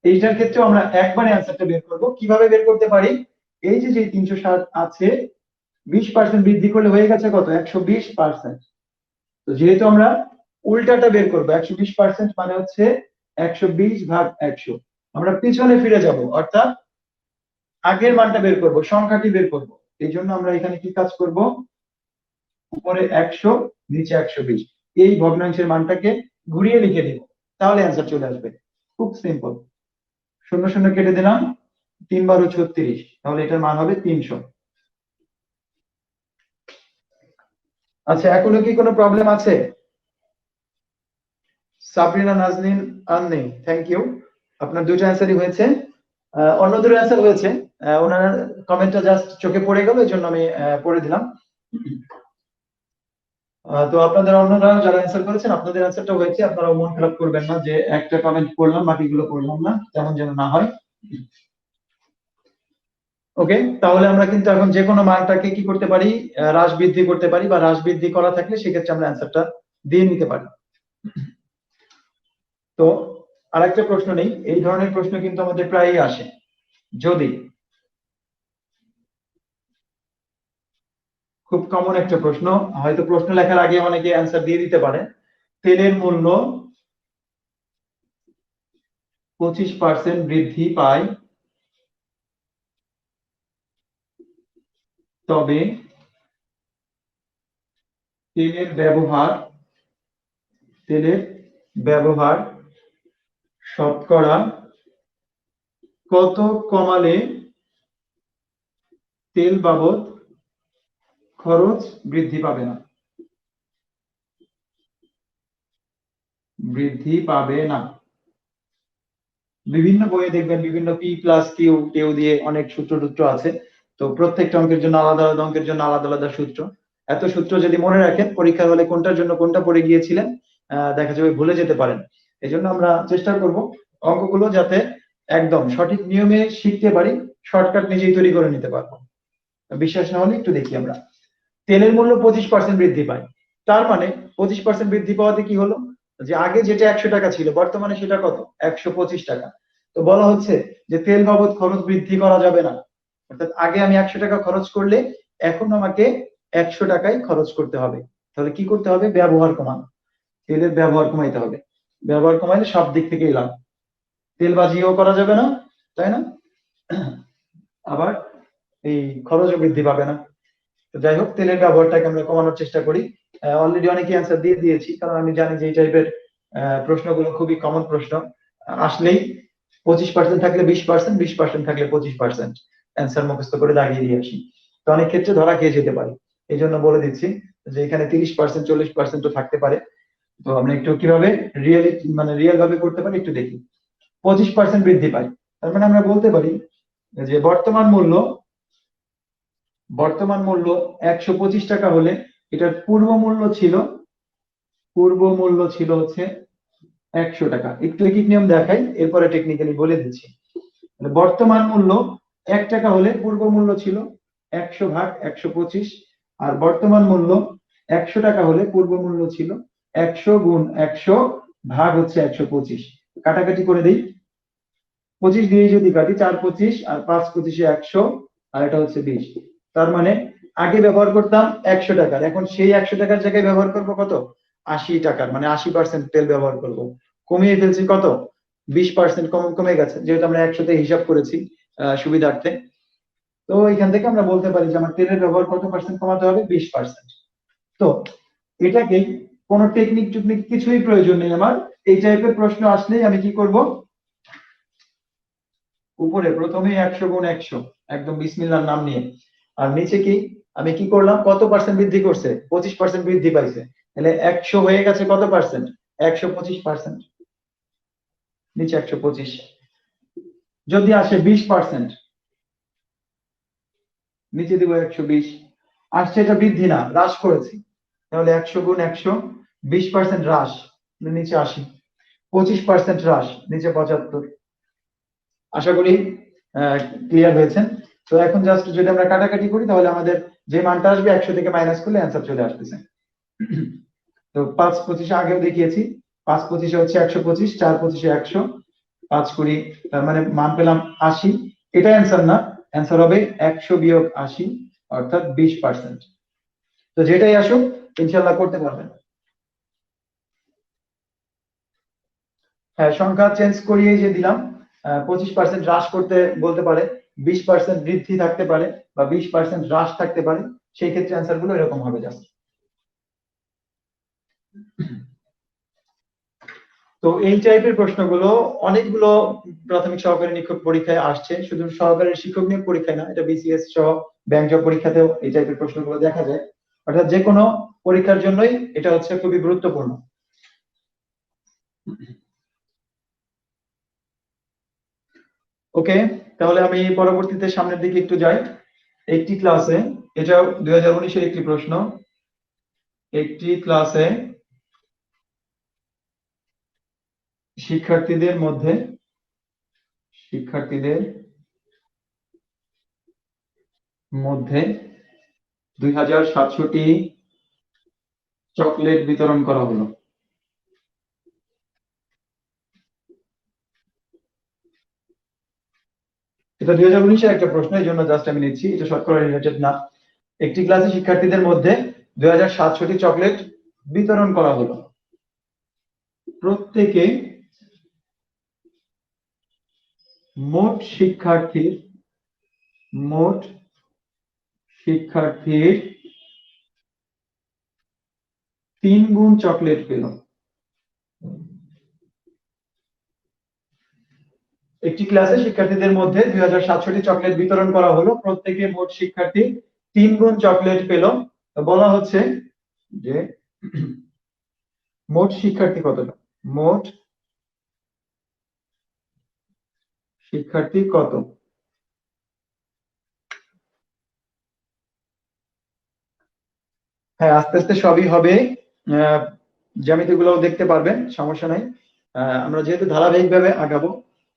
এইটার ক্ষেত্রে আমরা একবারে অ্যান্সারটা বের করব। কিভাবে বের করতে পারি? এই যে 360 আছে, 20% বৃদ্ধি করলে হয়ে গেছে কত? 120%। তো যেহেতু আমরা উল্টাটা বের করবো, 120% মানে হচ্ছে 120/100। আমরা পিছনে ফিরে যাব, অর্থাৎ আগের মানটা বের করব, সংখ্যাটি বের করব। এই জন্য আমরা এখানে কি কাজ করব? উপরে 100, নিচে 120, এই ভগ্নাংশের মানটাকে ঘুরিয়ে লিখে দিব, তাহলে অ্যান্সার চলে আসবে। খুব সিম্পল। শূন্য শূন্য কেটে দিলাম, 3×12 = 36, তাহলে এটার মান হবে 300। আচ্ছা, এখনো কি কোনো প্রবলেম আছে? সাবরিনা নাজনীন আন্নি, থ্যাংক ইউ। আপনার দুটো অ্যান্সারই হয়েছে। অন্য দুটো অ্যান্সার হয়েছে, ওনার কমেন্টটা জাস্ট চোখে পড়ে গেল, এই জন্য আমি পড়ে দিলাম। তো আপনাদের অন্যরা যারা অ্যান্সার করেছেন, আপনাদের অ্যান্সারটা হয়েছে, আপনারা মন খারাপ করবেন না যে একটা কমেন্ট পড়লাম বাকিগুলো পড়লাম না, তেমন যেন না হয়। ওকে, তাহলে আমরা কিন্তু এখন যে কোনো মানটাকে কি করতে পারি? হ্রাস বৃদ্ধি করতে পারি, বা হ্রাস বৃদ্ধি করা থাকলে সেক্ষেত্রে আমরা অ্যান্সারটা দিয়ে নিতে পারি। তো আরেকটা প্রশ্ন নেই, এই ধরনের প্রশ্ন কিন্তু আমাদের প্রায়ই আসে। যদি, খুব কমন একটা প্রশ্ন, হয়তো প্রশ্ন লেখার আগে অনেকে অ্যান্সার দিয়ে দিতে পারে। তেলের মূল্য 25% বৃদ্ধি পায়, তবে তেলের ব্যবহার তেলের ব্যবহার শতকরা কত কমালে তেল বাবদ খরচ বৃদ্ধি পাবে না? বৃদ্ধি পাবে না। বিভিন্ন বইয়ে দেখবেন বিভিন্ন P+Q কেউ দিয়ে অনেক সূত্র টুত্র আছে। তো প্রত্যেকটা অঙ্কের জন্য আলাদা আলাদা, অঙ্কের জন্য আলাদা আলাদা সূত্র। এত সূত্র যদি মনে রাখেন, পরীক্ষার হলে কোনটার জন্য কোনটা পড়ে গিয়েছিলেন দেখা যাবে ভুলে যেতে পারেন। এই জন্য আমরা চেষ্টা করব অঙ্কগুলো যাতে একদম সঠিক নিয়মে শিখতে পারি, শর্টকাট নিজেই তৈরি করে নিতে পারবো। বিশ্বাস না হলে একটু দেখি আমরা। তেলের মূল্য 25% বৃদ্ধি পায়, তার মানে 25% বৃদ্ধি পাওয়াতে কি হলো? যে আগে যেটা 100 টাকা ছিল, বর্তমানে সেটা কত? 125 টাকা। তো বলা হচ্ছে যে তেল বাবদ খরচ বৃদ্ধি করা যাবে না, অর্থাৎ আগে আমি 100 টাকা খরচ করলে এখন আমাকে 100 টাকাই খরচ করতে হবে। তাহলে কি করতে হবে? ব্যবহার কমানো, তেলের ব্যবহার কমাইতে হবে। ব্যবহার কমাইলে সব দিক থেকেই লাভ, তেল বাজিও করা যাবে না, তাই না? আবার এই খরচও বৃদ্ধি পাবে না। তো যাই হোক, তেলের ব্যবহারটাকে আমরা কমানোর চেষ্টা করি। অলরেডি অনেকে অ্যান্সার দিয়ে দিয়েছি, কারণ আমি জানি যে এই টাইপের প্রশ্নগুলো খুবই কমন প্রশ্ন। আসলেই 25% থাকলে 20%, 20% থাকলে 25%, অ্যান্সার মুখস্থ করে দাগিয়ে দিয়ে আসি। তো অনেক ক্ষেত্রে ধরা খেয়ে যেতে পারি, এই জন্য বলে দিচ্ছি যে এখানে 30%, 40% তো থাকতে পারে। তো আমরা একটু কিভাবে রিয়েল ভাবে করতে পারি একটু দেখি। 25% বৃদ্ধি পাই, তার মানে আমরা বলতে পারি যে বর্তমান মূল্য 125 টাকা হলে এটার পূর্ব মূল্য ছিল হচ্ছে 100 টাকা। একটু এক নিয়ম দেখাই, এরপরে টেকনিক্যালি বলে দিচ্ছি। বর্তমান মূল্য 1 টাকা হলে পূর্ব মূল্য ছিল 100/125, আর বর্তমান মূল্য 100 টাকা হলে পূর্ব মূল্য ছিল 100 × 100 ভাগ 125। কাটাকাটি করে দেই, 25 দিয়ে যদি কাটি, 4×25 আর 5×25 100, আর এটা হচ্ছে 20। তার মানে আগে ব্যবহার করতাম 100 টাকার, এখন সেই 100 টাকার জায়গায় ব্যবহার করব কত? 80 টাকার, মানে 80% তেল ব্যবহার করব। কমিয়ে ফেলছি কত? 20% কমে গেছে, যেহেতু আমরা 100 তে হিসাব করেছি সুবিধার্থে। তো এখান থেকে আমরা বলতে পারি যে আমার তেলের ব্যবহার কত পার্সেন্ট কমাতে হবে? 20%। তো এটাকে কোনো টেকনিক টুকনিক কিছুই প্রয়োজন নেই আমার। এই টাইপের প্রশ্ন আসলেই আমি কি করব? উপরে প্রথমে 100 × 100, একদম বিসমিল্লাহর নাম নিয়ে, আর নিচে কি আমি কি করলাম? কত পার্সেন্ট বৃদ্ধি করছে? 25% বৃদ্ধি পাইছে, তাহলে 100 হয়ে গেছে কত পার্সেন্ট? 125%। নিচে 125। যদি আসে 20%, নিচে দিব 120। আসছে, এটা বৃদ্ধি না, হ্রাস করেছি, তাহলে 100 × 100, 20% হ্রাস, নিচে 80। 25% হ্রাস, নিচে 75। আশা করি ক্লিয়ার হয়েছেন। তো এখন জাস্ট যদি আমরা কাটাকাটি করি, তাহলে আমাদের যে মানটা আসবে 100 থেকে মাইনাস করলে অ্যান্সার চলে আসতেছে। তো 5 25 আগেও দেখিয়েছি, 5 25 হচ্ছে 125, 4 25 100, 5 20, তার মানে মান পেলাম 80। এটা অ্যান্সার না, অ্যান্সার হবে 100 বিয়োগ 80, অর্থাৎ 20%। তো যেটাই আসুক ইনশাল্লাহ করতে পারবেন। হ্যাঁ, সংখ্যা চেঞ্জ করিয়ে যে দিলাম, 25% হ্রাস করতে বলতে পারে, 20% বৃদ্ধি থাকতে পারে, বা 20% হ্রাস থাকতে পারে, সেই ক্ষেত্রে অ্যান্সার গুলো এরকম হবে জাস্ট। তো এই টাইপের প্রশ্নগুলো অনেকগুলো প্রাথমিক সহকারী শিক্ষক পরীক্ষায় আসছে, শুধু সহকারী শিক্ষক নিয়োগ পরীক্ষায় না, এটা বিসিএস সহ ব্যাংক জব পরীক্ষাতেও এই টাইপের প্রশ্নগুলো দেখা যায়। অর্থাৎ যে কোনো পরীক্ষার জন্যই এটা হচ্ছে খুবই গুরুত্বপূর্ণ। ওকে, তাহলে আমি পরবর্তীতে সামনের দিকে একটু যাই। একটি ক্লাসে, এটাও 2019-এর একটি প্রশ্ন, একটি ক্লাসে শিক্ষার্থীদের মধ্যে শিক্ষার্থীদের মধ্যে 2700টি চকলেট বিতরণ করা হলো। এটা 2019-এর একটা প্রশ্ন, এই জন্য জাস্ট আমি নিচ্ছি, এটা শতকরা রিলেটেড না। একটি ক্লাসে শিক্ষার্থীদের মধ্যে 2700টি চকলেট বিতরণ করা হলো। প্রত্যেকে মোট শিক্ষার্থীর 3 গুণ চকলেট পেল। একটি ক্লাসে শিক্ষার্থীদের মধ্যে 2700টি চকলেট বিতরণ করা হলো, প্রত্যেকে মোট শিক্ষার্থী 3 গুণ চকলেট পেল। বলা হচ্ছে যে মোট শিক্ষার্থী কতটা, মোট শিক্ষার্থী কত। হ্যাঁ, আস্তে আস্তে সবই হবে, জ্যামিতি গুলো দেখতে পারবেন, সমস্যা নাই। আমরা যেহেতু ধারাবাহিক ভাবে আগাবো,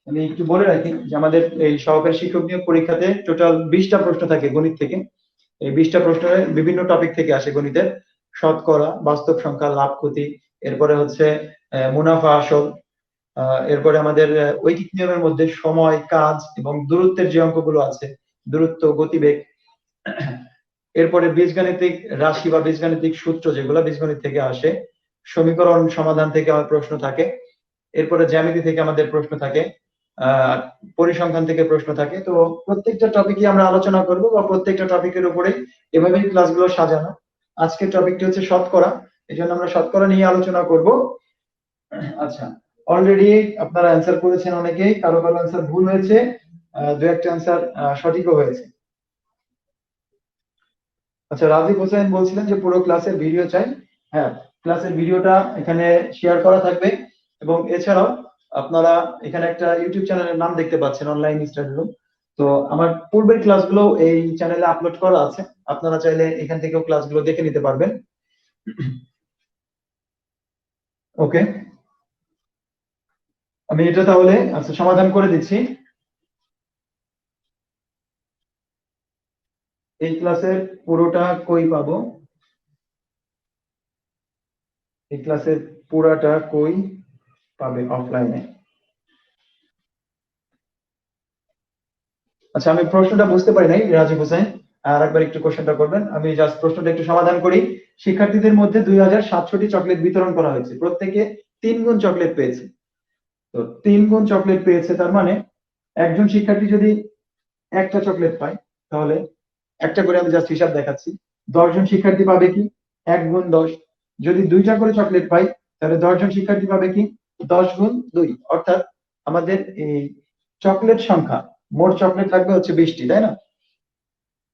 আমি একটু বলে রাখি যে আমাদের এই সহকারী শিক্ষক নিয়োগ পরীক্ষাতে টোটাল 20টা প্রশ্ন থাকে গণিত থেকে। এই 20টা প্রশ্নের বিভিন্ন টপিক থেকে আসে গণিতের, শতকরা, বাস্তব সংখ্যা, লাভ ক্ষতি, এরপরে হচ্ছে মুনাফা আসল, এরপরে আমাদের ঐকিক নিয়মের মধ্যে সময়, কাজ এবং দূরত্বের যে অঙ্কগুলো আছে, দূরত্ব, গতিবেগ, এরপরে বীজগাণিতিক রাশি বা বীজগাণিতিক সূত্র যেগুলো বীজগণিত থেকে আসে, সমীকরণ সমাধান থেকে আমার প্রশ্ন থাকে, এরপরে জ্যামিতি থেকে আমাদের প্রশ্ন থাকে, পরিসংখ্যান থেকে প্রশ্ন থাকে। তো প্রত্যেকটা টপিকই আমরা আলোচনা করব, বা প্রত্যেকটা টপিকের উপরেই এভাবেই ক্লাসগুলো সাজানো। আজকের টপিকটি হচ্ছে শতকরা, এই জন্য আমরা শতকরা নিয়ে আলোচনা করব। আচ্ছা, অলরেডি আপনারা অ্যান্সার করেছেন অনেকেই, কারো কারো অ্যান্সার ভুল হয়েছে, দু একটা অ্যান্সার সঠিকও হয়েছে। আচ্ছা, রাজীব হোসেন বলছিলেন যে পুরো ক্লাসের ভিডিও চাই। হ্যাঁ, ক্লাসের ভিডিওটা এখানে শেয়ার করা থাকবে, এবং এছাড়াও আপনারা এখানে একটা ইউটিউব চ্যানেলের নাম দেখতে পাচ্ছেন, অনলাইন স্টাডি রুম। তো আমার পূর্বের ক্লাসগুলো এই চ্যানেলে আপলোড করা আছে, আপনারা চাইলে এখান থেকেও ক্লাসগুলো দেখে নিতে পারবেন। ওকে, আমি এটা তাহলে আচ্ছা সমাধান করে দিচ্ছি। এই ক্লাসের পুরোটা কই পাবো, এই ক্লাসের পুরাটা কই পাবে অফলাইনে। আচ্ছা, আমি প্রশ্নটা বুঝতে পারি নাই রাজীব হোসেন, আর একবার একটু কোশ্চেনটা করবেন, আমি জাস্ট প্রশ্নটা একটু সমাধান করি। শিক্ষার্থীদের মধ্যে 2700টি চকলেট বিতরণ করা হয়েছে, প্রত্যেকে 3 গুণ চকলেট পেয়েছে। তো 3 গুণ চকলেট পেয়েছে, তার মানে একজন শিক্ষার্থী যদি একটা চকলেট পায়, তাহলে একটা করে, আমি জাস্ট হিসাব দেখাচ্ছি, 10 জন শিক্ষার্থী পাবে কি 1 গুণ 10। যদি দুইটা করে চকলেট পাই, তাহলে 10 জন শিক্ষার্থী পাবে কি 10 গুণ 2, অর্থাৎ আমাদের এই চকলেট সংখ্যা, মোট চকলেট থাকবে হচ্ছে 20টি, তাই না?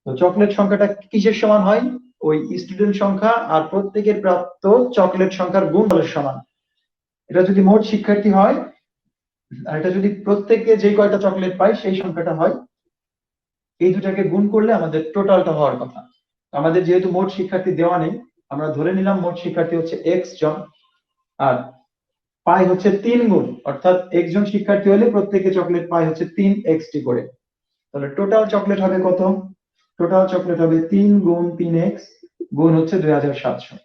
তো চকলেট সংখ্যাটা কিসের সমান হয়, ওই স্টুডেন্ট সংখ্যা আর প্রত্যেকের প্রাপ্ত চকলেট সংখ্যার গুণফলের সমান। এটা যদি মোট শিক্ষার্থী হয়, আর এটা যদি প্রত্যেকে যে কয়টা চকলেট পায় সেই সংখ্যাটা হয়, এই দুটাকে গুণ করলে আমাদের টোটালটা হওয়ার কথা। আমাদের যেহেতু মোট শিক্ষার্থী দেওয়া নেই, আমরা ধরে নিলাম মোট শিক্ষার্থী হচ্ছে এক্স জন, আর পায় হচ্ছে 3 গুণ, অর্থাৎ একজন শিক্ষার্থী হলে প্রত্যেকে চকলেট পায় হচ্ছে 3x করে। তাহলে টোটাল চকলেট হবে কত, টোটাল চকলেট হবে 3 গুণ 3x গুণ হচ্ছে 2700।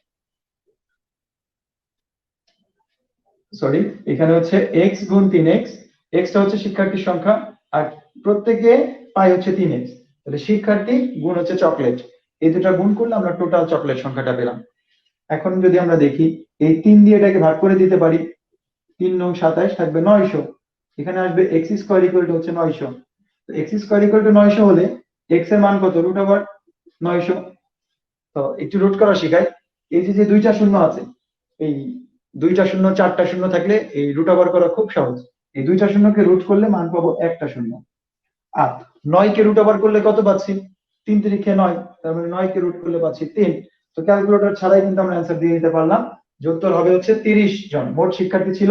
সরি, এখানে হচ্ছে x গুণ 3x, টা হচ্ছে শিক্ষার্থীর সংখ্যা, আর প্রত্যেকে পায় হচ্ছে 3x। তাহলে শিক্ষার্থী গুণ হচ্ছে চকলেট, এই দুটা গুণ করলে আমরা টোটাল চকলেট সংখ্যাটা পেলাম। এখন যদি আমরা দেখি এই 3 দিয়ে এটাকে ভাগ করে দিতে পারি, 3 নং 27 থাকবে 900, এখানে আসবে x স্কয়ার ইকুয়াল টু হচ্ছে 900। তো x স্কয়ার ইকুয়াল টু 900 হলে x এর মান কত, রুট ওভার 900। তো একটু রুট করা শিখাই। এই যে যে দুইটা শূন্য আছে, এই দুইটা শূন্য চারটা শূন্য থাকলে এই রুট ওভার করা খুব সহজ। এই দুইটা শূন্যকে রুট করলে মান পাবো একটা শূন্য। আর 9 কে রুট ওভার করলে কত পাচ্ছি, 3 3 9, তার মানে 9 কে রুট করলে পাচ্ছি 3। তো ক্যালকুলেটর ছাড়াই কিন্তু আমরা অ্যান্সার দিয়ে দিতে পারলাম যে উত্তর হবে হচ্ছে 30 জন। মোট শিক্ষার্থী ছিল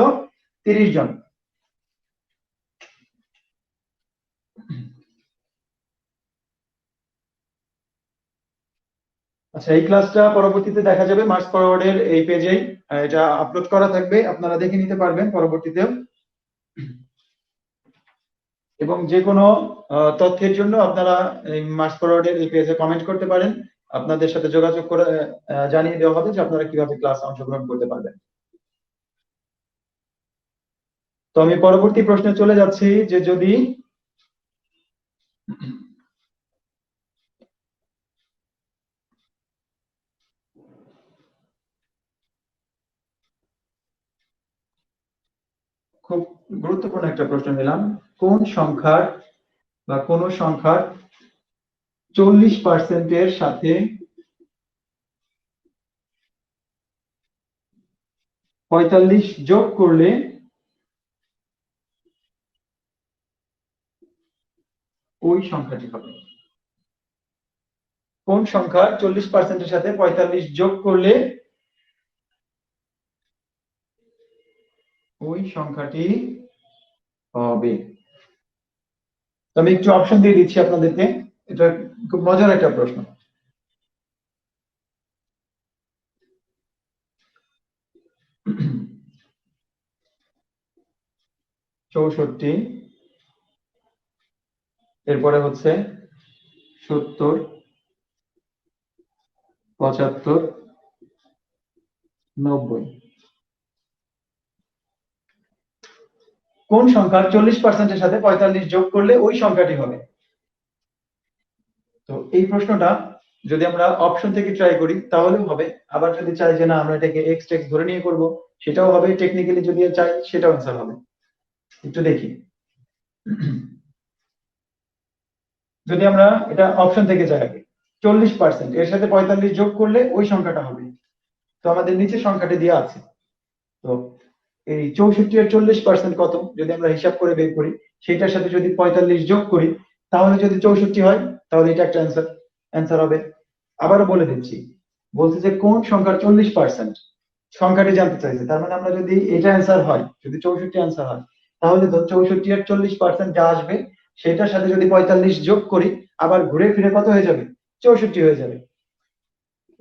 30 জন। আচ্ছা, এই ক্লাসটা পরবর্তীতে দেখা যাবে মার্চ ফরওয়ার্ডের এই পেজেই, এটা আপলোড করা থাকবে, আপনারা দেখে নিতে পারবেন পরবর্তীতেও। এবং যে কোনো তথ্যের জন্য আপনারা এই মার্চ ফরওয়ার্ডের এই পেজে কমেন্ট করতে পারেন, আপনাদের সাথে যোগাযোগ করে জানিয়ে দেওয়া হবে যে আপনারা কিভাবে ক্লাস অংশগ্রহণ করতে পারবেন। তো আমি পরবর্তী প্রশ্নে চলে যাচ্ছি যে যদি খুব গুরুত্বপূর্ণ একটা প্রশ্ন নিলাম, কোন সংখ্যার বা কোন সংখ্যার 40% সাথে 45 যোগ করলে ওই সংখ্যাটি হবে। কোন সংখ্যার 40% সাথে 45 যোগ করলে ওই সংখ্যাটি হবে। তো আমি একটু অপশন দিয়ে দিচ্ছি আপনাদেরকে, এটা খুব মজার একটা প্রশ্ন। 64, এরপরে হচ্ছে 70, 75, 90। কোন সংখ্যার 40% সাথে 45 যোগ করলে ওই সংখ্যাটি হবে? তো এই প্রশ্নটা যদি আমরা অপশন থেকে ট্রাই করি তাহলেও হবে, আবার যদি চাই যে না আমরা এটাকে এক্স টেক্স ধরে নিয়ে করব সেটাও হবে, টেকনিক্যালি যদি চাই সেটাও অ্যান্সার হবে। একটু দেখি, যদি আমরা এটা অপশন থেকে যাই আগে, 40% এর সাথে 45 যোগ করলে ওই সংখ্যাটা হবে। তো আমাদের নিচে সংখ্যাটি দেওয়া আছে, তো এই 64 এর 40% কত যদি আমরা হিসাব করে বের করি, সেটার সাথে যদি 45 যোগ করি তাহলে যদি 64 হয় তাহলে এটা একটা অ্যান্সার, হবে। আবারও বলে দিচ্ছি, বলছে যে কোন সংখ্যার 40% সংখ্যাটি জানতে চাইছে, তার মানে আমরা যদি এটা অ্যান্সার হয়, যদি 64 অ্যান্সার হয়, তাহলে তো 64 এর 40% যা আসবে সেটার সাথে যদি 45 যোগ করি আবার ঘুরে ফিরে কত হয়ে যাবে, 64 হয়ে যাবে।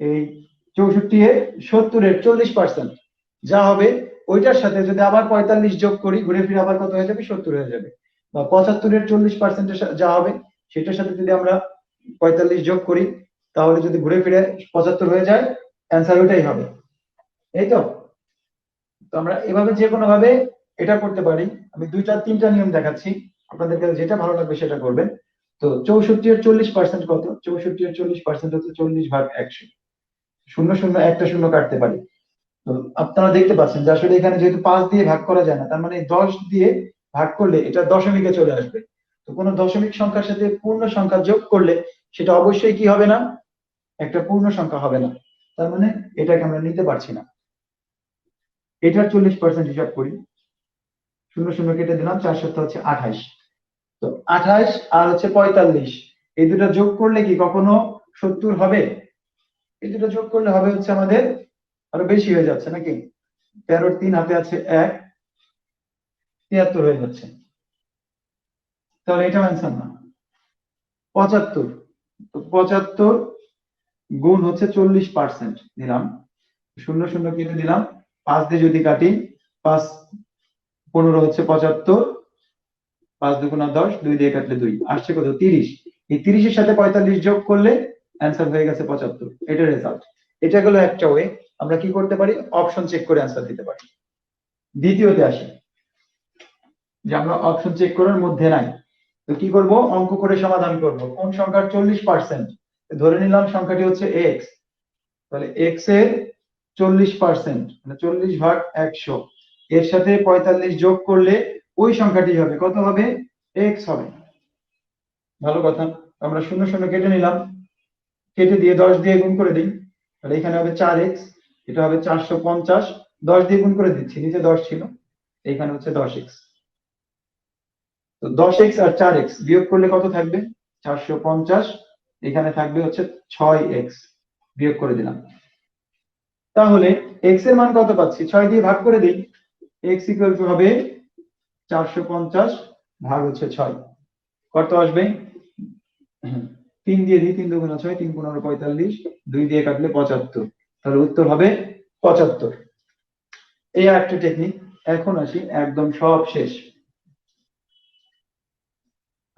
এই 64 এর 70 এর 40% যা হবে ওইটার সাথে যদি আবার 45 যোগ করি ঘুরে ফিরে আবার কত হয়ে যাবে, 70 হয়ে যাবে। বা 75 এর 40% যা হবে সেটার সাথে যদি আমরা 45 যোগ করি তাহলে যদি ঘুরে ফিরে 75 হয়ে যায়, অ্যান্সার ওইটাই হবে। এই তো। তো আমরা এভাবে যে কোনো ভাবে এটা করতে পারি। আমি দুইটা তিনটা নিয়ম দেখাচ্ছি, আপনাদের কাছে যেটা ভালো লাগবে সেটা করবেন। তো 64 এর 40% কত, 64 এর 40% হচ্ছে 40/100। শূন্য শূন্য একটা শূন্য কাটতে পারি। তো আপনারা দেখতে পাচ্ছেন যে আসলে এখানে যেহেতু 5 দিয়ে ভাগ করা যায় না, তার মানে 10 দিয়ে ভাগ করলে এটা দশমিকে চলে আসবে। তো কোনো দশমিক সংখ্যার সাথে পূর্ণ সংখ্যা যোগ করলে সেটা অবশ্যই কি হবে না, একটা পূর্ণ সংখ্যা হবে না। তার মানে এটাকে আমরা নিতে পারছি না। এটার 40% হিসাব করি, শূন্য শূন্য কেটে দিলাম, 4 হচ্ছে 28। তো 28 আর হচ্ছে 45, এই দুটো যোগ করলে কি কখনো 70 হবে? এই দুটো যোগ করলে হবে হচ্ছে আমাদের আরো বেশি হয়ে যাচ্ছে নাকি, 13 3 হাতে আছে 1, 73 হয়ে যাচ্ছে। তাহলে এটা অ্যান্সার না। 75, তো 75 গুণ হচ্ছে 40% দিলাম, শূন্য শূন্য কেটে দিলাম, 5 দিয়ে যদি কাটি, 5 15 হচ্ছে 75, 5 দুগুণা 10, 2 দিয়ে কাটলে 2 আসছে কত, 30। এই 30 এর সাথে 45 যোগ করলে অ্যান্সার হয়ে গেছে 75, এটা রেজাল্ট। এটা গেল একটা ওয়ে, আমরা কি করতে পারি, অপশন চেক করে অ্যান্সার দিতে পারি। দ্বিতীয়তে আসি, যে আমরা অপশন চেক করার মধ্যে নাই, তো কি করব, অঙ্ক করে সমাধান করব। কোন সংখ্যার 40%, ধরে নিলাম সংখ্যাটি হচ্ছে এক্স, তাহলে এক্স এর 40% মানে 40/100, এর সাথে 45 যোগ করলে ওই সংখ্যাটি হবে, কত হবে, এক্স হবে। ভালো কথা, আমরা শূন্য শূন্য কেটে নিলাম, কেটে দিয়ে 10 দিয়ে গুণ করে দিই, তাহলে এখানে হবে 4x, এটা হবে 450, 10 দিয়ে গুণ করে দিচ্ছি, নিচে 10 ছিল, এখানে হচ্ছে 10x। তো 10x আর 4x বিয়োগ করলে কত থাকবে, 450, এখানে থাকবে হচ্ছে 6x, বিয়োগ করে দিলাম। তাহলে x এর মান কত পাচ্ছি, 6 দিয়ে ভাগ করে দিই, x ইকুয়াল টু হবে 450 ভাগ হচ্ছে 6, কত আসবে, 3 দিয়ে দিই, 3 দুগুণ 6, 3 15 45, 2 দিয়ে কাটলে 75, তাহলে উত্তর হবে 75। এই একটা টেকনিক। এখন আসি একদম সব শেষ।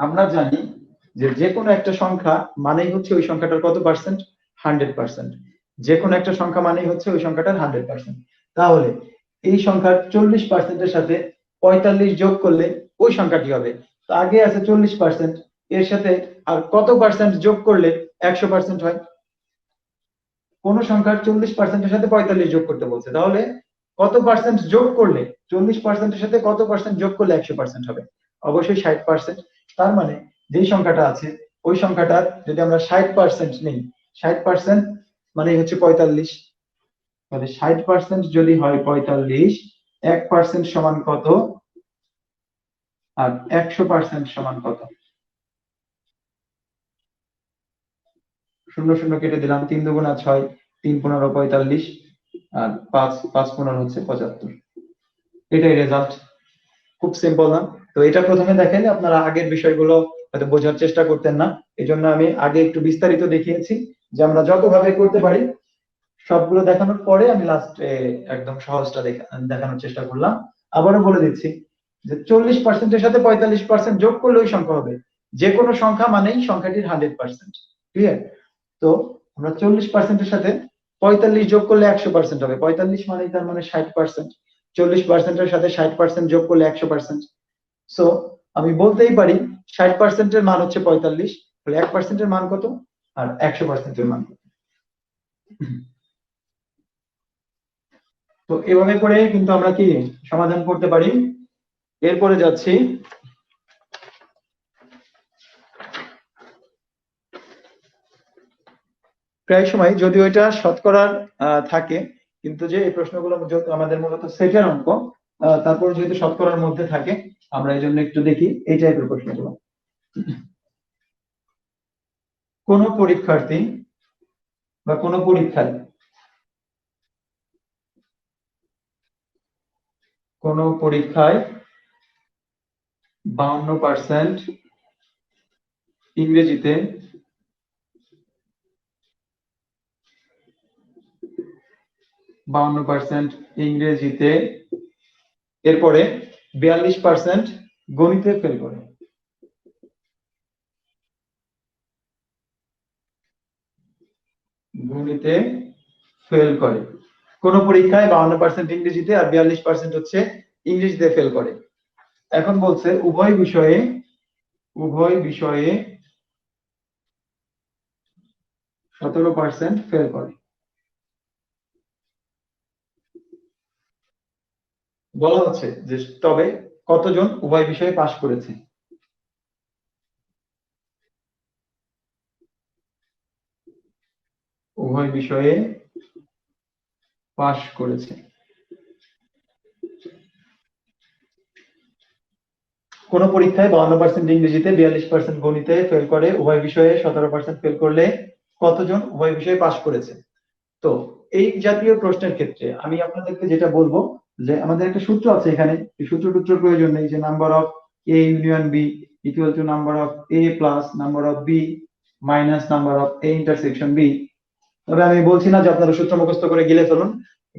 আমরা জানি যে কোনো একটা সংখ্যা মানেই হচ্ছে ওই সংখ্যাটার কত পার্সেন্ট, 100%। যে কোনো একটা সংখ্যা মানেই হচ্ছে ওই সংখ্যাটার 100%। তাহলে এই সংখ্যার 40%-এর সাথে 45 যোগ করলে ওই সংখ্যাটি হবে। তো আগে আছে 40%, এর সাথে আর কত পার্সেন্ট যোগ করলে 100% হয়। কোন সংখ্যার 40%-এর সাথে 45 যোগ করতে বলছে, তাহলে কত পার্সেন্ট যোগ করলে, 40%-এর সাথে কত পার্সেন্ট যোগ করলে 100% হবে, অবশ্যই 60%। তার মানে যেই সংখ্যাটা আছে ওই সংখ্যাটার যদি আমরা 60% নেই, 60% মানে হচ্ছে 45, তাহলে 60% যদি হয় 45, 1% সমান কত, আর 100% সমান কত, শূন্য শূন্য কেটে দিলাম, 3 দুগুণ 6, 3 15 45, আর 5 5 15 হচ্ছে 75। এটাই রেজাল্ট। খুব সিম্পল না? তো এটা প্রথমে দেখেন, আপনারা আগের বিষয়গুলো হয়তো বোঝার চেষ্টা করতেন না, এই জন্য আমি আগে একটু বিস্তারিত দেখিয়েছি, যে আমরা যতভাবে করতে পারি সবগুলো দেখানোর পরে আমি লাস্টে একদম সহজটা দেখানোর চেষ্টা করলাম। আবারও বলে দিচ্ছি যে 40%-এর সাথে 45% যোগ করলে ওই সংখ্যা হবে, যে কোনো সংখ্যা মানেই সংখ্যাটির 100%। ক্লিয়ার? তো আমরা 40%-এর সাথে 45 যোগ করলে 100% হবে, 45 মানেই তার মানে 60%, 40%-এর সাথে 60% যোগ করলে 100%। সো আমি বলতেই পারি 60%-এর মান হচ্ছে 45, তাহলে 1%-এর মান কত, আর 100%-এর মান কত। তো এভাবে করে কিন্তু আমরা কি সমাধান করতে পারি। এরপরে যাচ্ছি, প্রায় সময় যদিও এটা শতকরার থাকে, কিন্তু যে এই প্রশ্নগুলো আমাদের মূলত সেটের অঙ্ক, তারপর যেহেতু শতকরার মধ্যে থাকে, আমরা এই জন্য একটু দেখি এই টাইপের প্রশ্নগুলো। কোন পরীক্ষার্থী বা কোন পরীক্ষায় কোন পরীক্ষায় 52% ইংরেজিতে, 52% ইংরেজিতে, এরপরে 42% গণিতে ফেল করে, গণিতে ফেল করে। কোন পরীক্ষায় 52% ইংরেজিতে আর 42% হচ্ছে ইংরেজিতে ফেল করে। এখন বলছে উভয় বিষয়ে 17% ফেল করে। বলা হচ্ছে যে তবে কতজন উভয় বিষয়ে পাশ করেছে। উভয় বিষয়ে পাশ করেছে। কোন পরীক্ষায় 52% ইংরেজিতে, 42% গণিতে ফেল করে, উভয় বিষয়ে 17% ফেল করলে কতজন উভয় বিষয়ে পাশ করেছে। তো এই জাতীয় প্রশ্নের ক্ষেত্রে আমি আপনাদেরকে যেটা বলবো, যে আমাদের একটা সূত্র আছে এখানে, এই সূত্রের প্রয়োজন নেই, যে number of A union B equal to number of A plus number of B minus number of A intersection B. তবে আমি বলছি না যে আপনারা সূত্র মুখস্থ করে গিলে ফেলুন,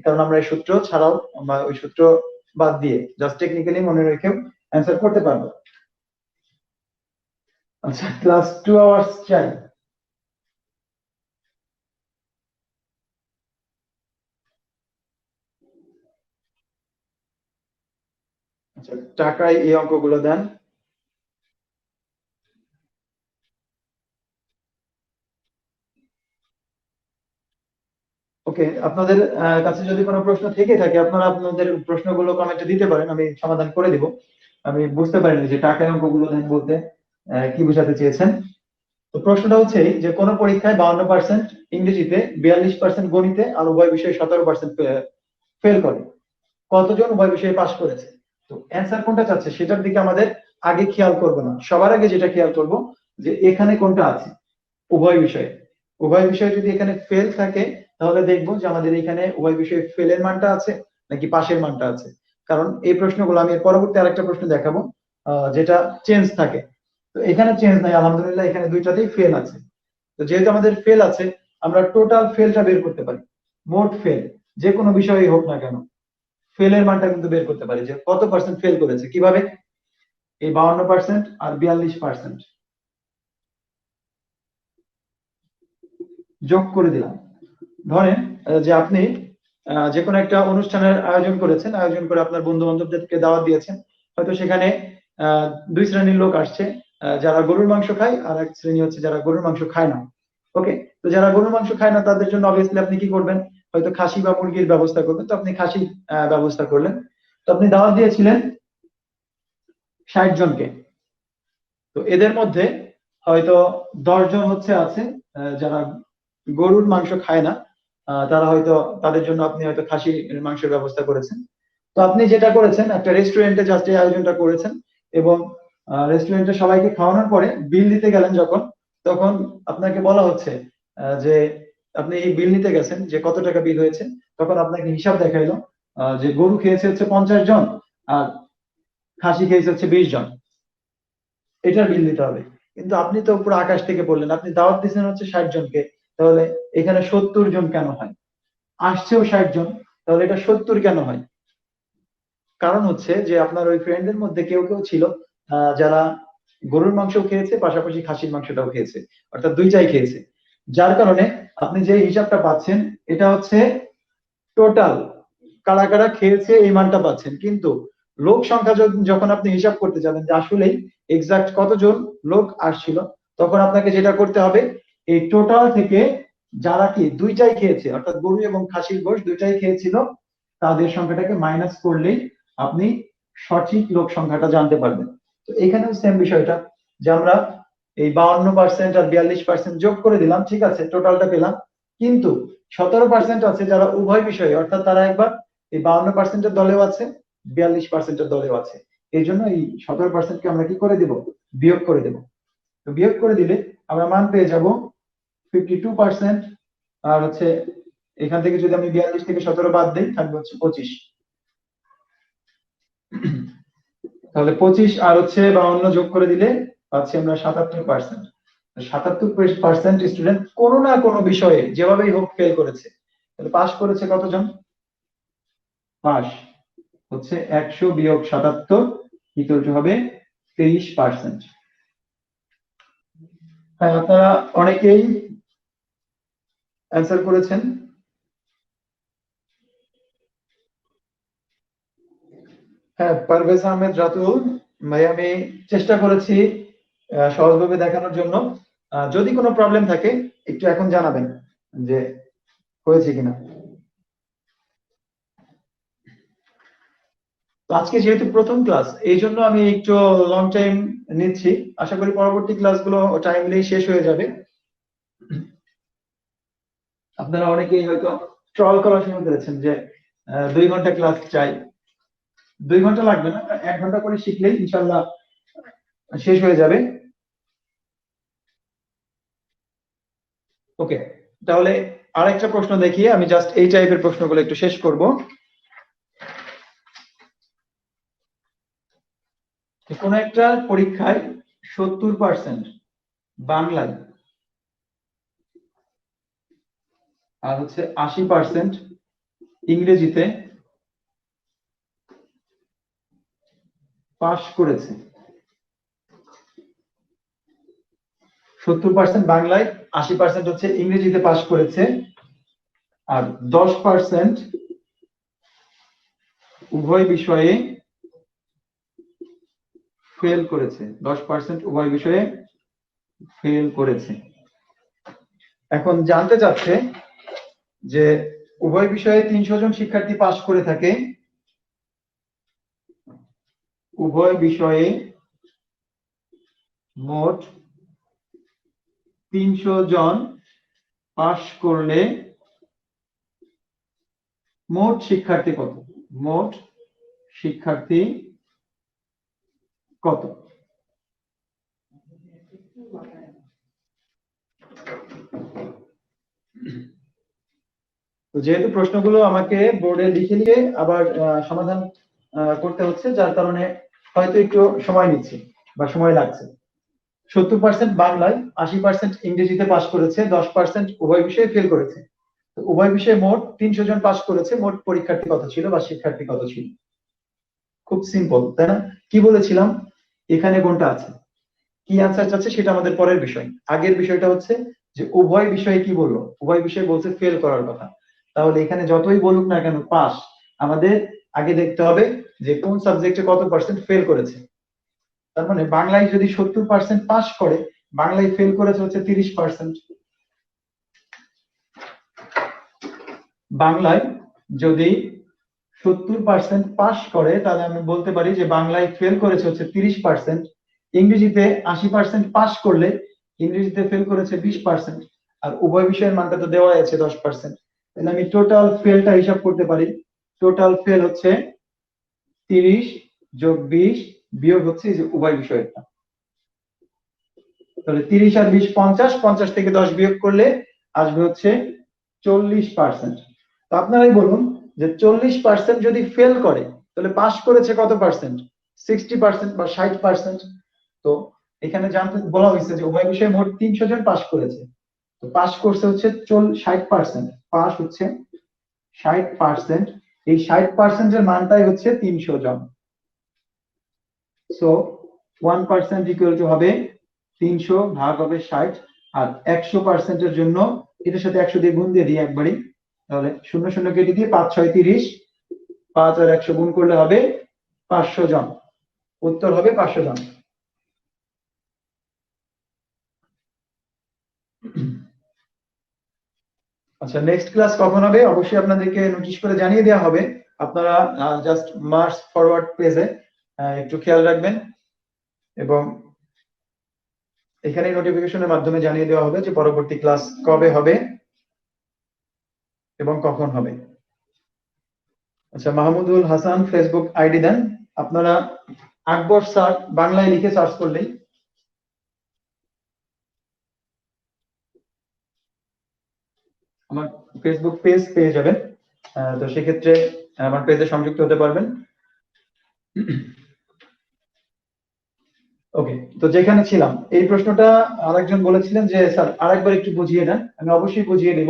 কারণ আমরা এই সূত্র ছাড়াও বা ওই সূত্র বাদ দিয়ে জাস্ট টেকনিক্যালি মনে রেখেও অ্যান্সার করতে পারবো। আচ্ছা, ক্লাস 2 আওয়ার্স চাই। আচ্ছা, টাকায় এই অঙ্কগুলো দেন। ওকে, আপনাদের কাছে যদি কোনো প্রশ্ন থেকে থাকে আপনারা আপনাদের প্রশ্নগুলো কমেন্টে দিতে পারেন, আমি সমাধান করে দিব। আমি বুঝতে পারিনি যে টাকায় অঙ্কগুলো দেন বলতে কি বোঝাতে চেয়েছেন। তো প্রশ্নটা হচ্ছে যে কোন পরীক্ষায় 52% ইংরেজিতে, 42% গণিতে আর উভয় বিষয়ে 17% ফেল করে, কতজন উভয় বিষয়ে পাশ করেছে? তো অ্যান্সার কোনটা চাচ্ছে সেটার দিকে আমাদের আগে খেয়াল করব না, সবার আগে যেটা খেয়াল করব যে এখানে কোনটা আছে, উভয় বিষয়ে। উভয় বিষয়ে যদি এখানে ফেল থাকে তাহলে দেখবো যে আমাদের এখানে উভয় বিষয়ে ফেলের মানটা আছে নাকি পাশের মানটা আছে। কারণ এই প্রশ্নগুলো আমি এর পরবর্তী আরেকটা প্রশ্ন দেখাবো যেটা চেঞ্জ থাকে। তো এখানে চেঞ্জ নাই, আলহামদুলিল্লাহ এখানে দুইটাতেই ফেল আছে। তো যেহেতু আমাদের ফেল আছে, আমরা টোটাল ফেলটা বের করতে পারি। মোট ফেল যে কোনো বিষয়ই হোক না কেন, ফেলের মানটা কিন্তু বের করতে পারি যে কত পার্সেন্ট ফেল করেছে। কিভাবে? এই 52% আর 42% যোগ করে দিলাম। ধরেন যে আপনি যে কোনো একটা অনুষ্ঠানের আয়োজন করেছেন, আয়োজন করে আপনার বন্ধু বান্ধবদেরকে দাওয়াত দিয়েছেন। হয়তো সেখানে দুই শ্রেণীর লোক আসছে, যারা গরুর মাংস খায় আর এক শ্রেণী হচ্ছে যারা গরুর মাংস খায় না। ওকে, তো যারা গরুর মাংস খায় না তাদের জন্য অবভিয়াসলি আপনি কি করবেন? হয়তো খাসি বা মুরগির ব্যবস্থা করবেন, তো আপনি খাসি ব্যবস্থা করলেন। তো আপনি দাওয়াত দিয়েছিলেন 60 জনকে। তো এদের মধ্যে হয়তো 10 জন হচ্ছে আছে যারা গরুর মাংস খায় না। তারা হয়তো, তাদের জন্য আপনি হয়তো খাসির মাংসের ব্যবস্থা করেছেন। তো আপনি যেটা করেছেন, একটা রেস্টুরেন্টে জাস্ট এই আয়োজনটা করেছেন এবং রেস্টুরেন্টে সবাইকে খাওয়ানোর পরে বিল দিতে গেলেন যখন, তখন আপনাকে বলা হচ্ছে যে আপনি এই বিল নিতে গেছেন যে কত টাকা বিল হয়েছে। তখন আপনাকে হিসাব দেখাইলো যে গরু খেয়েছে হচ্ছে 50 জন আর খাসি খেয়েছে হচ্ছে 20 জন, এটার বিল দিতে হবে। কিন্তু আপনি তো পুরো আকাশ থেকে বললেন আপনি দাওয়াত দিচ্ছেন হচ্ছে 60 জনকে, তাহলে এখানে 70 জন কেন হয়? আসছেও 60 জন, তাহলে এটা 70 কেন হয়? কারণ হচ্ছে যে আপনার ওই ফ্রেন্ডের মধ্যে কেউ কেউ ছিল যারা গরুর মাংস খেয়েছে, পাশাপাশি খাসির মাংসটাও খেয়েছে, অর্থাৎ দুইটাই খেয়েছে। যার কারণে আপনি যে হিসাবটা পাচ্ছেন এটা হচ্ছে টোটাল কারা কারা খেয়েছে এই মানটা পাচ্ছেন। কিন্তু লোক সংখ্যা যখন আপনি হিসাব করতে যাবেন যে আসলে এক্সাক্ট কতজন লোক আসছিল, তখন আপনাকে যেটা করতে হবে এই টোটাল থেকে যারা কি দুইটাই খেয়েছে, অর্থাৎ গরু এবং খাসির গোশত দুইটাই খেয়েছিল, তাদের সংখ্যাটাকে মাইনাস করলেই আপনি সঠিক লোক সংখ্যাটা জানতে পারবেন। তো এখানেও সেম বিষয়টা, যে আমরা এই 52% আর 42% যোগ করে দিলাম, ঠিক আছে, টোটালটা পেলাম। কিন্তু 17% আছে যারা উভয় বিষয়ে, অর্থাৎ তারা একবার এই 52%-এর দলেও আছে, 42%-এর দলেও আছে। এই জন্য এই 17%-কে আমরা কি করে দিব? বিয়োগ করে দেব। তো বিয়োগ করে দিলে আমরা মান পেয়ে যাব 52%। আর হচ্ছে এখান থেকে যদি আমি 42 থেকে 17 বাদ দিই থাকবে হচ্ছে 25। তাহলে 25 আর হচ্ছে 52 যোগ করে দিলে পাচ্ছি আমরা 77%। 77% স্টুডেন্ট কোনো না কোনো বিষয়ে যেভাবেই হোক ফেল করেছে। তাহলে পাস করেছে কতজন? পাস হচ্ছে 100 বিয়োগ 77 ইকুয়াল টু হবে 23%। হ্যাঁ, আপনারা অনেকেই অ্যান্সার করেছেন। হ্যাঁ, পারভেজ আহমেদ রাতুল ভাই, আমি চেষ্টা করেছি সহজভাবে দেখানোর জন্য। যদি কোনো প্রবলেম থাকে একটু এখন জানাবেন যে হয়েছে কিনা। তো আজকে যেহেতু প্রথম ক্লাস, এই জন্য আমি একটু লং টাইম নিচ্ছি। আশা করি পরবর্তী ক্লাসগুলো টাইমলি শেষ হয়ে যাবে। আপনারা অনেকেই হয়তো ট্রল করা শুরু করেছেন যে 2 ঘন্টা ক্লাস চাই। 2 ঘন্টা লাগবে না, 1 ঘন্টা করে শিখলেই ইনশাল্লাহ শেষ হয়ে যাবে। ওকে, তাহলে আরেকটা প্রশ্ন দেখিয়ে আমি জাস্ট এই টাইপের প্রশ্নগুলো একটু শেষ করব। কোন একটা পরীক্ষায় 70% বাংলায় আর হচ্ছে 80% ইংরেজিতে পাশ করেছে। 70% বাংলায়, 80% হচ্ছে ইংরেজিতে পাশ করেছে, আর 10% উভয় বিষয়ে ফেল করেছে, 10% উভয় বিষয়ে ফেল করেছে। এখন জানতে চাচ্ছে যে উভয় বিষয়ে 300 জন শিক্ষার্থী পাশ করে থাকে, উভয় বিষয়ে মোট 300 জন পাশ করলে মোট শিক্ষার্থী কত? মোট শিক্ষার্থী কত? তো যেহেতু প্রশ্নগুলো আমাকে বোর্ডে লিখে নিয়ে আবার সমাধান করতে হচ্ছে, যার কারণে হয়তো একটু সময় নিচ্ছে বা সময় লাগছে। 70% বাংলায়, 80% ইংরেজিতে পাশ করেছে, 10% উভয় বিষয়ে ফেল করেছে। তো উভয় বিষয়ে মোট 300 জন পাশ করেছে, মোট পরীক্ষার্থী কত ছিল বা শিক্ষার্থী কত ছিল? খুব সিম্পল, তাই না? কি বলেছিলাম, এখানে কোনটা আছে, কি আনসার চাচ্ছে সেটা আমাদের পরের বিষয়। আগের বিষয়টা হচ্ছে যে উভয় বিষয়ে কি বললো, উভয় বিষয়ে বলছে ফেল করার কথা। তাহলে এখানে যতই বলুক না কেন পাস, আমাদের আগে দেখতে হবে যে কোন সাবজেক্টে কত পার্সেন্ট ফেল করেছে। তার মানে বাংলায় যদি 70% পাস করে, বাংলায় ফেল করেছে হচ্ছে 30%। বাংলায় যদি 70% পাস করে, তাহলে আমি বলতে পারি যে বাংলায় ফেল করেছে হচ্ছে 30%। ইংরেজিতে 80% পাস করলে ইংরেজিতে ফেল করেছে 20%। আর উভয় বিষয়ের মানটা তো দেওয়া আছে 10%। তাহলে আমি টোটাল ফেলটা হিসাব করতে পারি। টোটাল ফেল হচ্ছে 30 যোগ 20 বিয়োগ হচ্ছে এই যে উভয় বিষয়েরটা। তাহলে 30 আর 20 50, 50 থেকে 10 বিয়োগ করলে আসবে হচ্ছে 40%। তো আপনারাই বলুন যে 40% যদি ফেল করে তাহলে পাস করেছে কত পার্সেন্ট? 60% বা 60%। তো এখানে জানতে বলা হয়েছে যে উভয় বিষয়ে মোট 300 জন পাস করেছে, তো পাস করছে হচ্ছে 60%, পাস হচ্ছে 60%। এই 60% এর মানটাই হচ্ছে 300 জন। সো 1% ইকুয়াল টু হবে 300 ভাগ হবে 60। আর 100% এর জন্য এটার সাথে 100 দিয়ে গুণ দিয়ে দিই একবারই, তাহলে 0 0 কেটে দিয়ে 5 6 30, 5 আর 100 গুণ করলে হবে 500 জন। উত্তর হবে 500 জন। আচ্ছা, নেক্সট ক্লাস কখন হবে অবশ্যই আপনাদেরকে নোটিশ করে জানিয়ে দেওয়া হবে। আপনারা জাস্ট মার্চ ফরওয়ার্ড পেজে একটু খেয়াল রাখবেন, এবং এখানে নোটিফিকেশনের মাধ্যমে জানিয়ে দেওয়া হবে যে পরবর্তী ক্লাস কবে হবে এবং কখন হবে। আচ্ছা, মাহমুদুল হাসান ফেসবুক আইডি দেন। আপনারা আকবর স্যার বাংলায় লিখে সার্চ করলেই আমার ফেসবুক পেজ পেয়ে যাবেন। তো সেক্ষেত্রে আমার পেজে সংযুক্ত হতে পারবেন। ওকে, তো যেখানে ছিলাম এই প্রশ্নটা আরেকজন বলেছিলেন যে স্যার আরেকবার একটু বুঝিয়ে দেন। আমি অবশ্যই বুঝিয়ে দেব।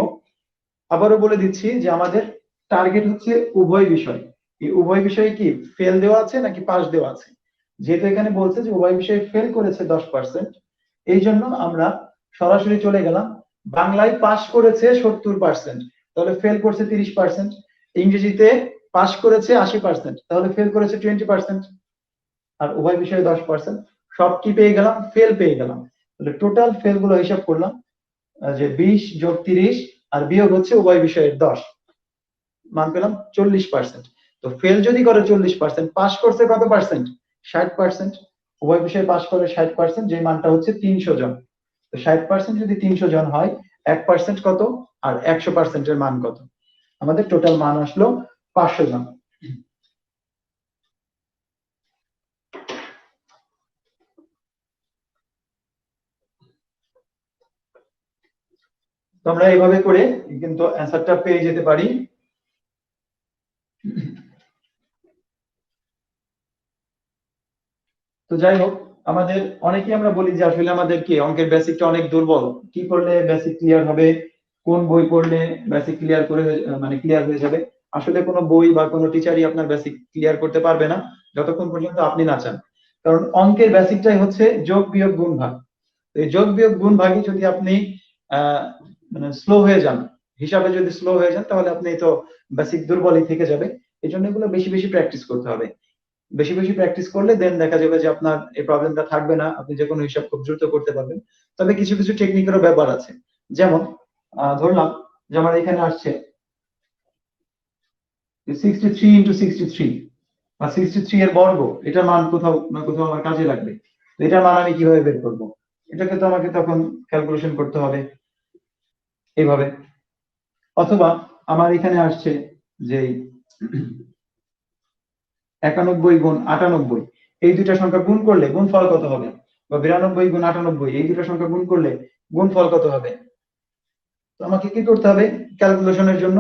আবারও বলে দিচ্ছি যে আমাদের টার্গেট হচ্ছে উভয় বিষয়। এই উভয় বিষয়ে কি ফেল দেওয়া আছে নাকি পাস দেওয়া আছে? যেহেতু এখানে বলছে যে উভয় বিষয়ে ফেল করেছে 10%, এই জন্য আমরা সরাসরি চলে গেলাম বাংলায় পাস করেছে 70%, তাহলে ফেল করছে 30%। ইংরেজিতে পাস করেছে 80%, তাহলে ফেল করেছে 20%। আর উভয় বিষয়ে 10%। সব কি পেয়ে গেলাম? ফেল পেয়ে গেলাম। তাহলে টোটাল ফেল গুলো হিসাব করলাম যে 20 যোগ 30 আর বিয়োগ হচ্ছে উভয় বিষয়ের 10, মান পেলাম 40%। তো ফেল যদি করে 40%, পাস করছে কত পার্সেন্ট? 60%। উভয় বিষয়ে পাস করে 60%, যে মানটা হচ্ছে 300 জন। তো 60% যদি 300 জন হয়, 1% কত আর 100% এর মান কত? আমাদের টোটাল মান আসলো 500 জন। তো আমরা এইভাবে করে কিন্তু অ্যান্সারটা পেয়ে যেতে পারি। তো যাই হোক, আমাদের অনেকেই আমরা বলি যে আসলে আমাদের কি অঙ্কের বেসিকটা অনেক দুর্বল, কি করলে বেসিক ক্লিয়ার হবে, কোন বই পড়লে বেসিক ক্লিয়ার করে মানে ক্লিয়ার হয়ে যাবে। আসলে কোনো বই বা কোনো টিচারই আপনার বেসিক ক্লিয়ার করতে পারবে না যতক্ষণ পর্যন্ত আপনি না চান। কারণ অঙ্কের বেসিকটাই হচ্ছে যোগ বিয়োগ গুণ ভাগ। তো এই যোগ বিয়োগ গুণ ভাগে যদি আপনি আহ মানে স্লো হয়ে যান, হিসাবে যদি স্লো হয়ে যান, তাহলে আপনি তো বেসিক দুর্বলই থেকে যাবে। এই জন্য এগুলো বেশি বেশি প্র্যাকটিস করতে হবে। বেশি বেশি প্র্যাকটিস করলে দেন দেখা যাবে যে আপনার এই প্রবলেমটা থাকবে না, আপনি যে কোনো হিসাব খুব দ্রুত করতে পারবেন। তবে কিছু কিছু টেকনিকেরও ব্যাপার আছে, যেমন ধরলাম যে আমার এখানে আসছে 63 ইন্টু 63 বা 63 এর বর্গ, এটার মান কোথাও না কোথাও আমার কাজে লাগবে। তো এটার মান আমি কিভাবে বের করব? এটাকে তো আমাকে তখন ক্যালকুলেশন করতে হবে এইভাবে। অথবা আমার এখানে আসছে যে 91 গুণ 98, এই দুইটা সংখ্যা গুণ করলে গুণফল কত হবে? বা 92 গুণ 98, এই দুইটা সংখ্যা গুণ করলে গুণফল কত হবে? তো আমাকে কি করতে হবে? ক্যালকুলেশনের জন্য,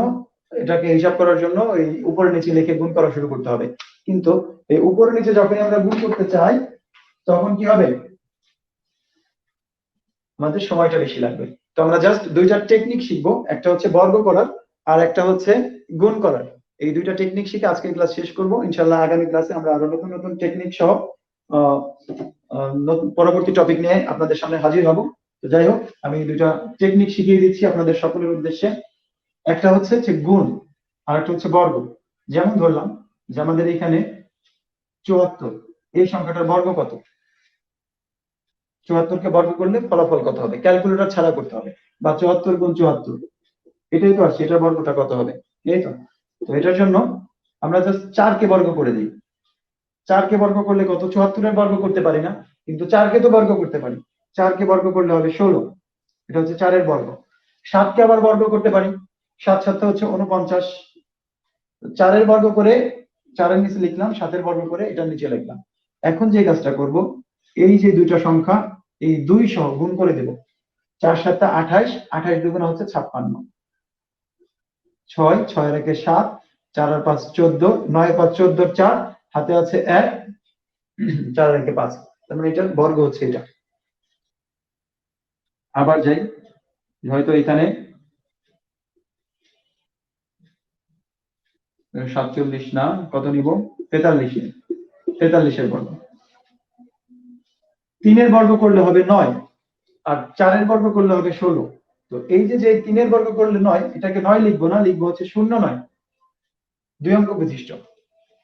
এটাকে হিসাব করার জন্য এই উপরে নিচে লিখে গুণ করা শুরু করতে হবে। কিন্তু এই উপরে নিচে যখন আমরা গুণ করতে চাই তখন কি হবে? আমাদের সময়টা বেশি লাগবে। তো আমরা জাস্ট দুইটা টেকনিক শিখবো, একটা হচ্ছে বর্গ করার আর একটা হচ্ছে গুণ করার। এই দুইটা টেকনিক শিখে আজকের ক্লাস শেষ করব। ইনশাআল্লাহ আগামী ক্লাসে আমরা আরো নতুন নতুন টেকনিক সহ পরবর্তী টপিক নিয়ে আপনাদের সামনে হাজির হব। তো যাই হোক, আমি দুইটা টেকনিক শিখিয়ে দিচ্ছি আপনাদের সকলের উদ্দেশ্যে। একটা হচ্ছে গুণ আর একটা হচ্ছে বর্গ। যেমন ধরলাম যে আমাদের এখানে 74, এই সংখ্যাটার বর্গ কত? 74 কে বর্গ করলে ফলাফল কত হবে? ক্যালকুলেটর ছাড়া করতে হবে। বা 74 গুণ 74, এটাই তো আসছে, এটার বর্গটা কত হবে? এই তো। তো এটার জন্য আমরা জাস্ট 4 কে বর্গ করে দিই। 4 কে বর্গ করলে কত? 74 এর বর্গ করতে পারি না, কিন্তু 4 কে তো বর্গ করতে পারি। 4 কে বর্গ করলে হবে 16, এটা হচ্ছে 4 এর বর্গ। 7 কে আবার বর্গ করতে পারি, 7 7 হচ্ছে 49। 4 এর বর্গ করে 4 এর নিচে লিখলাম, 7 এর বর্গ করে এটার নিচে লিখলাম। এখন যে কাজটা করব, এই যে দুইটা সংখ্যা এই 2 সহ গুণ করে দেব। 4 7 28, 28 দুগুণা হচ্ছে 56, 6 6 এর 1 7, 4 আর 5 14, 9 5 14 4, হাতে আছে 1, 4 আর 1 5, তার মানে এটার বর্গ হচ্ছে এটা। আবার যাই, হয়তো এখানে 47 না, কত নিব? 43 এর 43 এর বর্গ। 3 এর বর্গ করলে হবে 9, আর 4 এর বর্গ করলে হবে 16। তো এই যে 3 এর বর্গ করলে 9, এটাকে 9 লিখবো না, লিখবো হচ্ছে 09, 2 অঙ্ক বিশিষ্ট।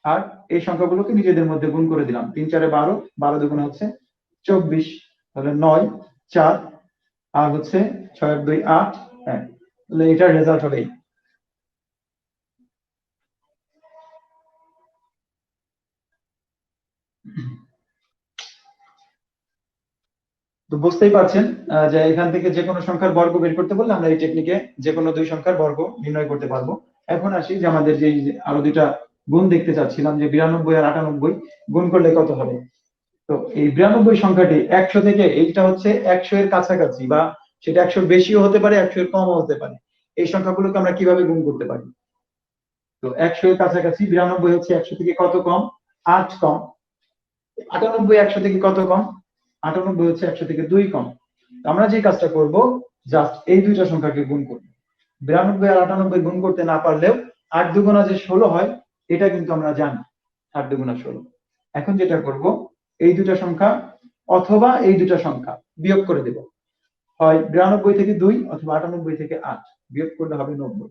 আর এই সংখ্যাগুলোকে নিজেদের মধ্যে গুণ করে দিলাম। 3 4 12, 12 দুগুণ হচ্ছে 24, তাহলে 9 4 আর হচ্ছে 6 আর 2 8, হ্যাঁ, তাহলে এটার রেজাল্ট হবে। তো বুঝতেই পারছেন যে এখান থেকে যে কোনো সংখ্যার বর্গ বের করতে বললে আমরা এই টেকনিকে যে কোনো দুই সংখ্যার বর্গ নির্ণয় করতে পারবো। এখন আসি যে আমাদের যে আরো দুইটা গুণ দেখতে চাচ্ছিলাম, যে 92 আর 98 গুণ করলে কত হবে। তো এই 92 সংখ্যাটি 100 থেকে, এইটা হচ্ছে 100 এর কাছাকাছি, বা সেটা 100 এর বেশিও হতে পারে, 100 এর কমও হতে পারে। এই সংখ্যাগুলোকে আমরা কিভাবে গুণ করতে পারি? তো 100 এর কাছাকাছি, 92 হচ্ছে 100 থেকে কত কম? 8 কম। 98 100 থেকে কত কম? 98 হচ্ছে 100 থেকে 2 কম। আমরা যে কাজটা করব, জাস্ট এই দুইটা সংখ্যাকে গুণ করব। 92 আর 98 গুণ করতে না পারলেও 8 দুগুণা যে 16 হয়, এটা কিন্তু আমরা জানি, 8 দুগুণা 16। এখন যেটা করব, এই দুইটা সংখ্যা অথবা এই দুইটা সংখ্যা বিয়োগ করে দেব। হয় 92 থেকে 2 অথবা 98 থেকে 8, বিয়োগ করলে হবে 90,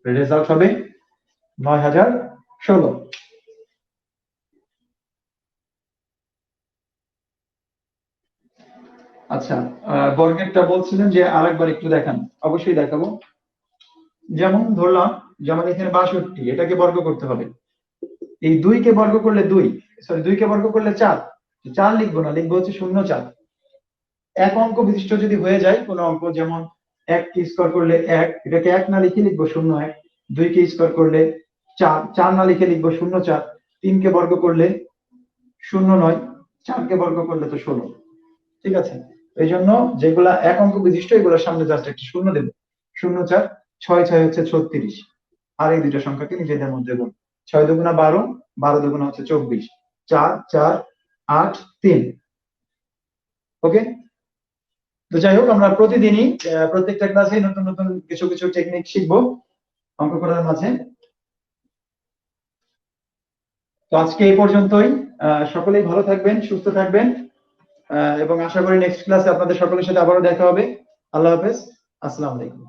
রেজাল্ট হবে 9016। আচ্ছা, বর্গেরটা বলছিলেন যে আরেকবার একটু দেখান। অবশ্যই দেখাবো। যেমন ধরলাম যে আমাদের এখানে 62, এটাকে বর্গ করতে হবে। এই 2 কে বর্গ করলে 2, সরি 2 কে বর্গ করলে 4, 4 লিখবো না, লিখবো হচ্ছে 04। এক অঙ্ক বিশিষ্ট যদি হয়ে যায় কোনো অঙ্ক, যেমন 1 কে স্কোয়ার করলে 1, এটাকে 1 না লিখে লিখবো 01। 2 কে স্কোয়ার করলে 4, 4 না লিখে লিখবো 04। 3 কে বর্গ করলে 09, 4 কে বর্গ করলে তো 16। ঠিক আছে, এই জন্য যেগুলা এক অঙ্ক বিশিষ্ট, এগুলোর সামনে জাস্ট একটা শূন্য দেবো। 04, 6 6 হচ্ছে 36। আর এই দুইটা সংখ্যাকে নিজেদের মধ্যে গুণ। 6 দুগুণা 12, 12 দুগুণা হচ্ছে 24, 4 4 8 3। ওকে। তো যাই হোক, আমরা প্রতিদিনই প্রত্যেকটা ক্লাসে নতুন নতুন কিছু কিছু টেকনিক শিখবো অঙ্ক করার মাঝে। তো আজকে এই পর্যন্তই। সকলেই ভালো থাকবেন, সুস্থ থাকবেন, এবং আশা করি নেক্সট ক্লাসে আপনাদের সকলের সাথে আবারও দেখা হবে। আল্লাহ হাফেজ, আসসালামু আলাইকুম।